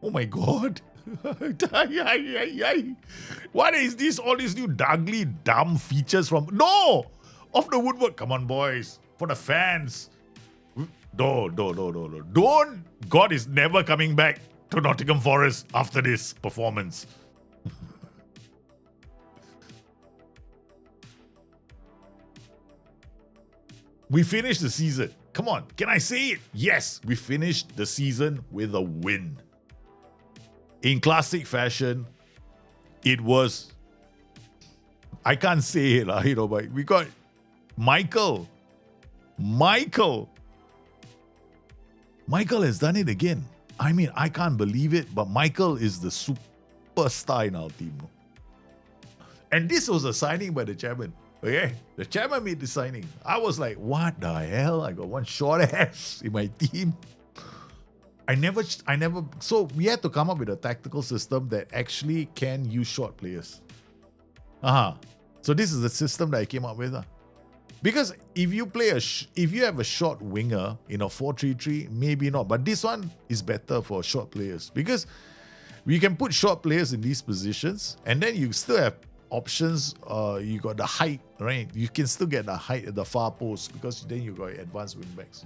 Oh my God. What is this? All these new ugly, dumb features from... No! Off the woodwork. Come on, boys. For the fans. No. Don't. God is never coming back to Nottingham Forest after this performance. We finished the season. Come on. Can I say it? Yes. We finished the season with a win. In classic fashion, it was... I can't say it, but we got Michael has done it again. I mean, I can't believe it, but Michael is the superstar in our team. And this was a signing by the chairman. Okay, the chairman made the signing. I was like, what the hell? I got one short ass in my team. I never. So we had to come up with a tactical system that actually can use short players. So this is the system that I came up with. Because if you play if you have a short winger in a 4-3-3, maybe not. But this one is better for short players because we can put short players in these positions, and then you still have options. You got the height, right? You can still get the height at the far post because then you got advanced wingbacks.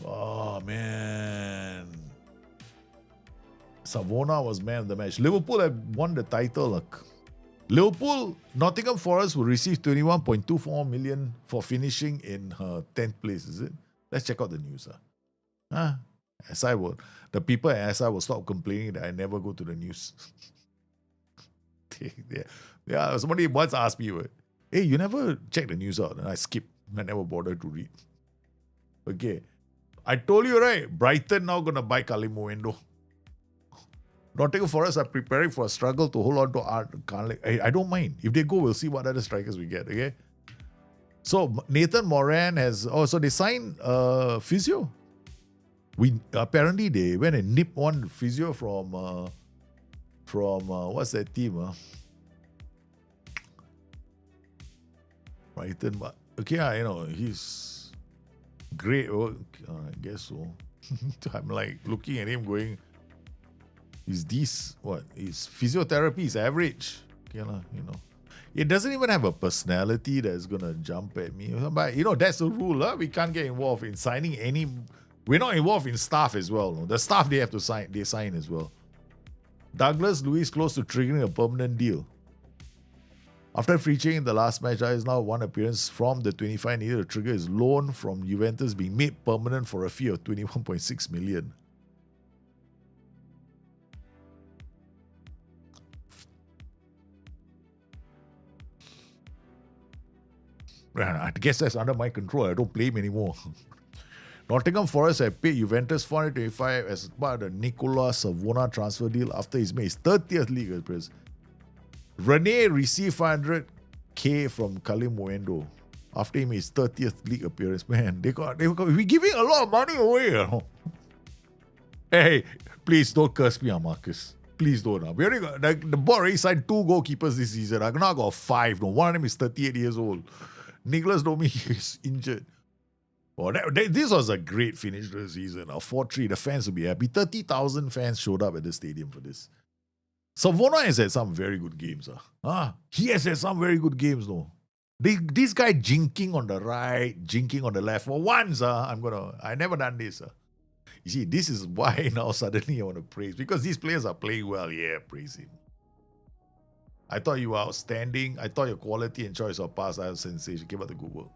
Oh man, Savona was man of the match. Liverpool have won the title. Nottingham Forest will receive 21.24 million for finishing in her 10th place, is it? Let's check out the news. The people at SI will stop complaining that I never go to the news. Yeah, somebody once asked me, hey, you never check the news out? And I skip. I never bothered to read. Okay. I told you, right? Brighton now going to buy Kalimuendo. Nottingham Forest are preparing for a struggle to hold on to Art. I don't mind. If they go, we'll see what other strikers we get, okay? So Nathan Moran has... Oh, so they signed physio. Apparently they went and nipped one physio from what's that team? Brighton. But okay, he's great. I guess so. I'm like looking at him going... His physiotherapy is average. It doesn't even have a personality that's gonna jump at me. But that's the rule. We can't get involved in signing any. We're not involved in staff as well. The staff they have to sign, they sign as well. Douglas Luiz close to triggering a permanent deal. After featuring in the last match, there is now one appearance from the 25 needed to trigger his loan from Juventus being made permanent for a fee of 21.6 million. I guess that's under my control. I don't play him anymore. Nottingham Forest have paid Juventus 425 as part of the Nicola Savona transfer deal after he's made his 30th league appearance. Rene received 500k from Kalimuendo after he made his 30th league appearance. Man, we're giving a lot of money away. Hey, please don't curse me, Marcus. Please don't. We already got the board already signed 2 goalkeepers this season. I've now got 5. No, one of them is 38 years old. Nicholas Domi is injured. Oh, this was a great finish to the season. 4-3. The fans will be happy. 30,000 fans showed up at the stadium for this. Savona has had some very good games. He has had some very good games, though. This guy jinking on the right, jinking on the left. For once, I never done this. You see, this is why now suddenly I want to praise. Because these players are playing well. Yeah, praise him. I thought you were outstanding. I thought your quality and choice of pass are sensation. Give up the good work.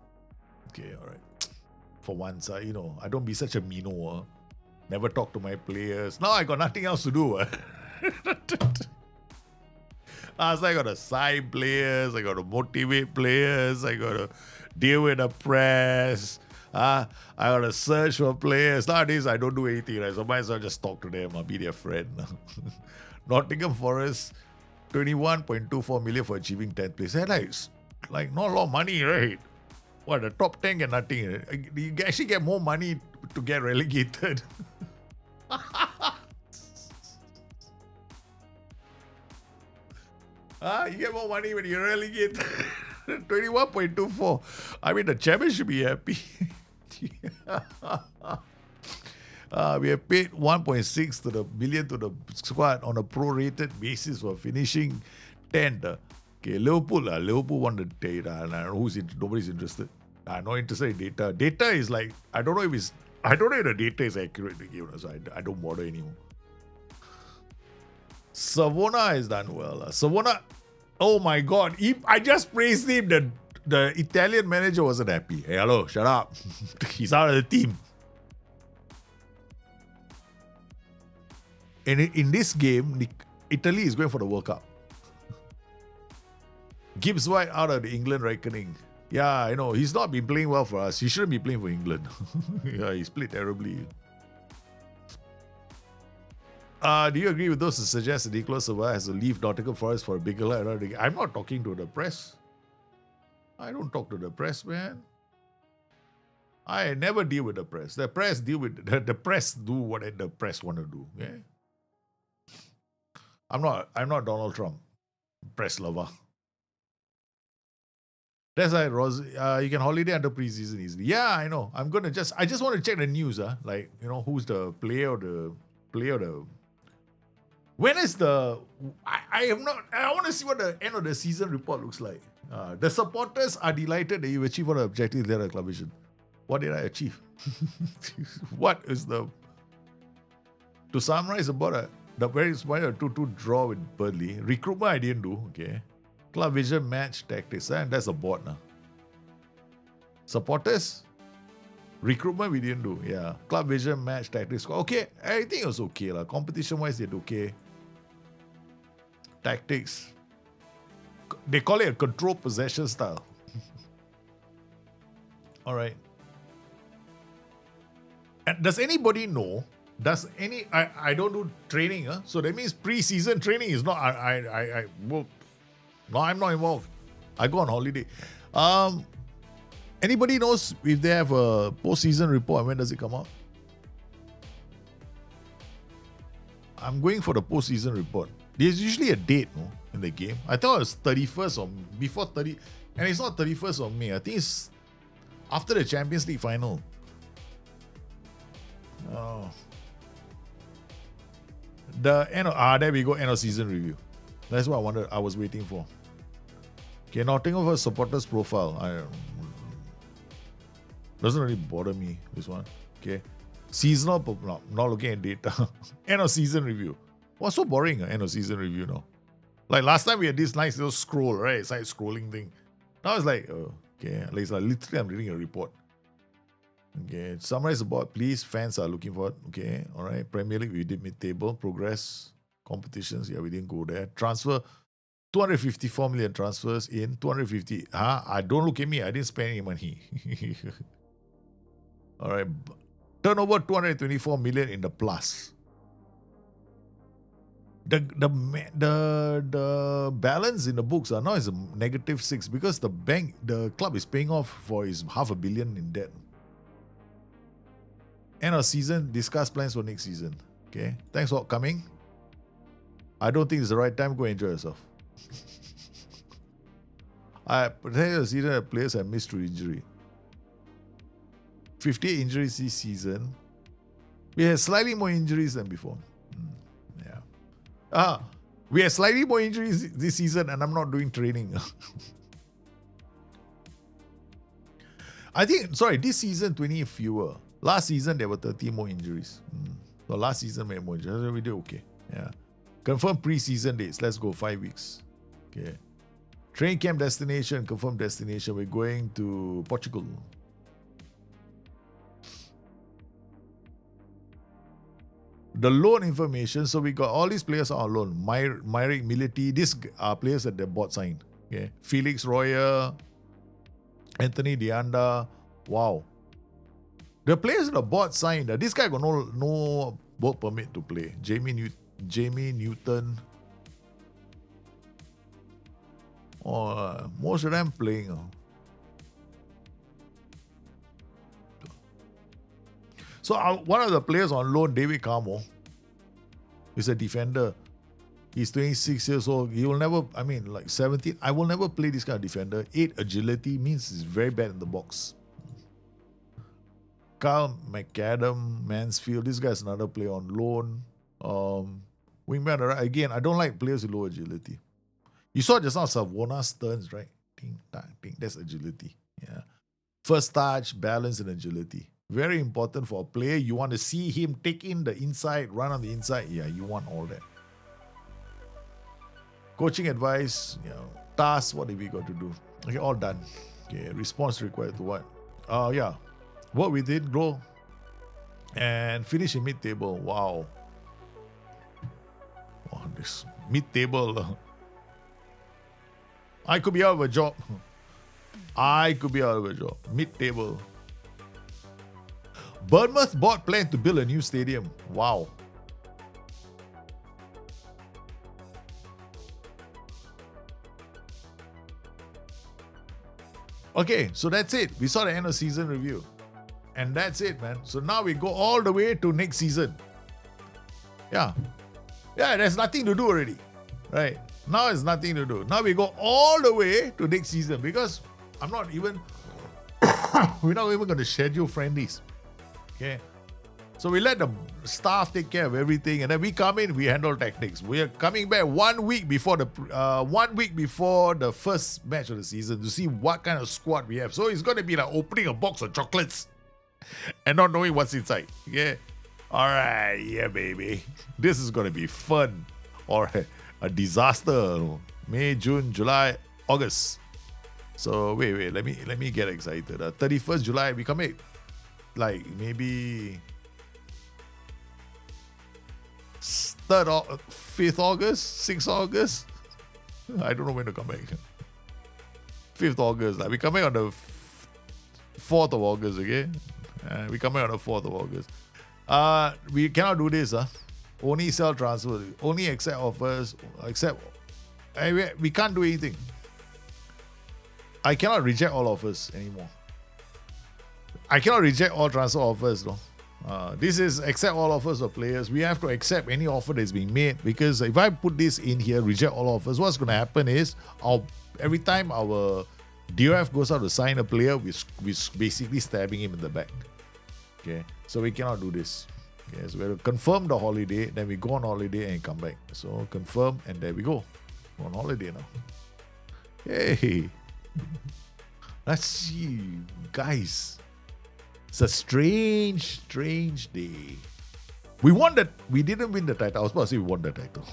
Okay, all right. For once, I don't be such a mino. Never talk to my players. Now I got nothing else to do. I got to sign players. I got to motivate players. I got to deal with the press. I got to search for players. Nowadays, I don't do anything. Right? So might as well just talk to them. I'll be their friend. Nottingham Forest, 21.24 million for achieving 10th place. That's like not a lot of money, right? What, the top 10 get nothing. You actually get more money to get relegated. You get more money when you're relegated. 21.24. I mean, the chairman should be happy. We have paid 1.6 million to the squad on a prorated basis for finishing 10th. Okay, Liverpool won the data. Nobody's interested. I'm not interested in data. Data is like, I don't know if the data is accurate, so I don't bother anymore. Savona has done well. Savona, oh my God, I just praised him. The Italian manager wasn't happy. Hey, hello, shut up. He's out of the team. And in this game, Italy is going for the World Cup. Gibbs White out of the England reckoning. Yeah, I know. He's not been playing well for us. He shouldn't be playing for England. Yeah, he's played terribly. Do you agree with those who suggest that Nicolas Silva has to leave Nottingham Forest for a bigger club? I'm not talking to the press. I don't talk to the press, man. I never deal with the press. The press deal with the press do what the press want to do. Yeah. I'm not Donald Trump. Press lover. That's right, Rose. You can holiday under preseason easily. Yeah, I know. I just want to check the news, like, who's the player or the when is the I want to see what the end of the season report looks like. The supporters are delighted that you achieved all the objectives there at Club Vision. What did I achieve? What is to summarize about the very smart 2-2 draw with Burnley. Recruitment I didn't do, okay. Club Vision match tactics, and that's a board now. Supporters, recruitment we didn't do, yeah. Club Vision match tactics, okay. I think it was okay lah. Competition wise, they did okay. Tactics, they call it a control possession style. All right. And does anybody know? I don't do training, so that means pre-season training is not. No, I'm not involved. I go on holiday. Anybody knows if they have a post-season report? When does it come out? I'm going for the post-season report. There's usually a date, no, in the game. I thought it was 31st or before 30, and it's not 31st of May. I think it's after the Champions League final. Oh. There we go, end of season review. That's what I was waiting for. Okay, now think of a supporters profile. Doesn't really bother me, this one. Okay. Seasonal, not looking at data. End of season review. What's so boring, end of season review now? Like last time we had this nice little scroll, right? Side scrolling thing. Now it's like, okay, at least literally I'm reading a report. Okay, summarize the board, please. Fans are looking for it. Okay, all right. Premier League, we did mid-table. Progress, competitions, yeah, we didn't go there. Transfer, 254 million transfers in. 250. Don't look at me. I didn't spend any money. All right. Turnover, 224 million in the plus. The balance in the books now is a -6 because the club is paying off for his $500 million in debt. End of season, discuss plans for next season. Okay, thanks for coming. I don't think it's the right time. Go enjoy yourself. I pretend the season that players have missed through injury. 58 injuries this season. We had slightly more injuries than before. Yeah. We had slightly more injuries this season, and I'm not doing training. I think, this season 20 fewer. Last season there were 30 more injuries. So last season we had more injuries. We did okay. Yeah. Confirm pre-season dates. Let's go 5 weeks. Okay. Train camp destination, confirmed destination. We're going to Portugal. The loan information. So we got all these players are on loan. Myrick Militi. These are players that the board signed. Okay. Felix Royer, Anthony Deanda. Wow. The players that the board signed. This guy got no work permit to play. Jamie Newton. Most of them playing. So one of the players on loan, David Carmo, is a defender. He's 26 years old. He will never, 17. I will never play this kind of defender. 8 agility means he's very bad in the box. Carl McAdam, Mansfield. This guy's another player on loan. Wingman, again, I don't like players with low agility. You saw just now Savona Stearns, right? Ding, dang, ding. That's agility. Yeah. First touch, balance, and agility. Very important for a player. You want to see him take in the inside, run on the inside. Yeah, you want all that. Coaching advice, tasks, what have we got to do? Okay, all done. Okay, response required to what? Yeah. Work within, grow, and finish in mid-table. Wow. Oh, this mid-table. I could be out of a job. Mid-table. Bournemouth board plan to build a new stadium. Wow. Okay, so that's it. We saw the end of season review. And that's it, man. So now we go all the way to next season. Yeah. Yeah, there's nothing to do already. Right? Now there's nothing to do. Now we go all the way to next season because I'm not even... we're not even going to schedule friendlies. Okay? So we let the staff take care of everything, and then we come in, we handle tactics. We are coming back 1 week before the first match of the season to see what kind of squad we have. So it's going to be like opening a box of chocolates and not knowing what's inside. Okay, all right, yeah, baby, this is going to be fun or a disaster. May, June, July, August. So wait, let me get excited. 31st July we come in, like maybe. 5th August, 6th August. I don't know when to come back. 5th August. We coming on the 4th of August, okay? We coming on the 4th of August. We cannot do this. Only sell transfer. Only accept offers. We can't do anything. I cannot reject all offers anymore. I cannot reject all transfer offers, though. This is accept all offers of players. We have to accept any offer that's being made, because if I put this in here, reject all offers, what's going to happen is every time our DOF goes out to sign a player, we're basically stabbing him in the back. Okay, so we cannot do this. Okay, so we have to confirm the holiday, then we go on holiday and come back. So confirm, and there we go. We're on holiday now. Hey, let's see, guys. It's a strange day. We didn't win the title. I was about to say we won the title.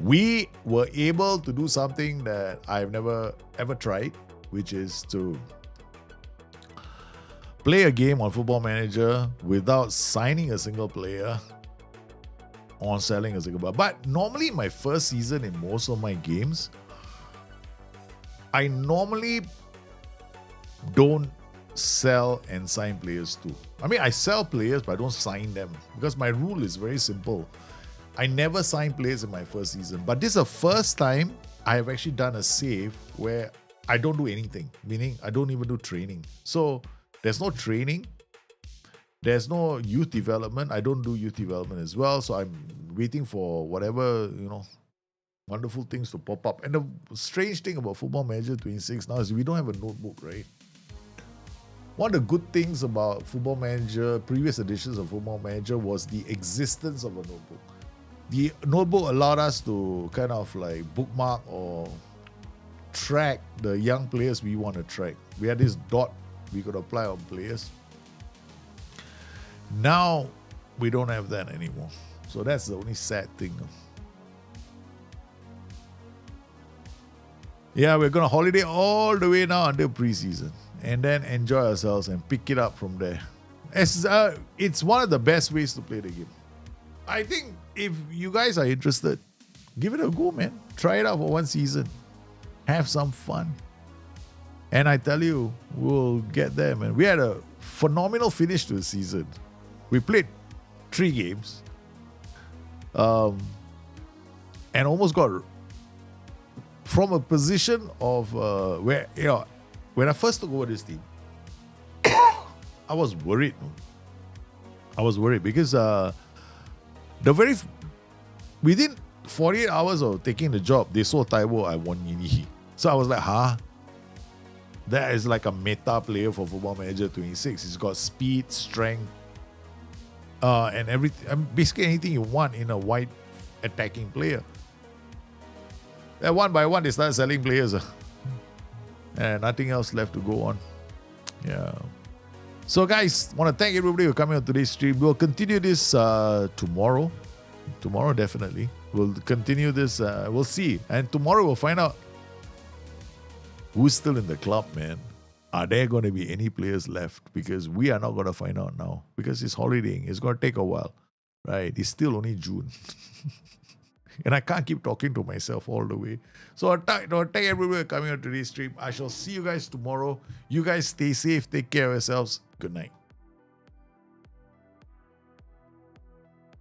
We were able to do something that I've never ever tried, which is to play a game on Football Manager without signing a single player or selling a single player. But normally in my first season in most of my games, I normally don't sell and sign players too. I mean, I sell players, but I don't sign them because my rule is very simple. I never sign players in my first season. But this is the first time I have actually done a save where I don't do anything, meaning I don't even do training. So there's no training. There's no youth development. I don't do youth development as well. So I'm waiting for whatever, wonderful things to pop up. And the strange thing about Football Manager 26 now is we don't have a notebook, right? One of the good things about Football Manager, previous editions of Football Manager, was the existence of a notebook. The notebook allowed us to kind of like bookmark or track the young players we want to track. We had this dot we could apply on players. Now, we don't have that anymore. So that's the only sad thing. Yeah, we're going to holiday all the way now until preseason. And then enjoy ourselves and pick it up from there. It's one of the best ways to play the game. I think if you guys are interested, give it a go, man. Try it out for one season. Have some fun. And I tell you, we'll get there, man. We had a phenomenal finish to the season. We played 3 games. And almost got from a position of where, when I first took over this team, I was worried. Because within 48 hours of taking the job, they saw Taiwo, I won Yinihi. So I was like, that is like a meta player for Football Manager 26. He's got speed, strength, and everything. Basically anything you want in a wide attacking player. And one by one, they started selling players. And nothing else left to go on. Yeah. So guys, want to thank everybody for coming on today's stream. We'll continue this tomorrow. Tomorrow, definitely. We'll continue this. We'll see. And tomorrow we'll find out who's still in the club, man. Are there going to be any players left? Because we are not going to find out now. Because it's holidaying. It's going to take a while. Right? It's still only June. And I can't keep talking to myself all the way. So I'll thank everybody coming on today's stream. I shall see you guys tomorrow. You guys stay safe. Take care of yourselves. Good night.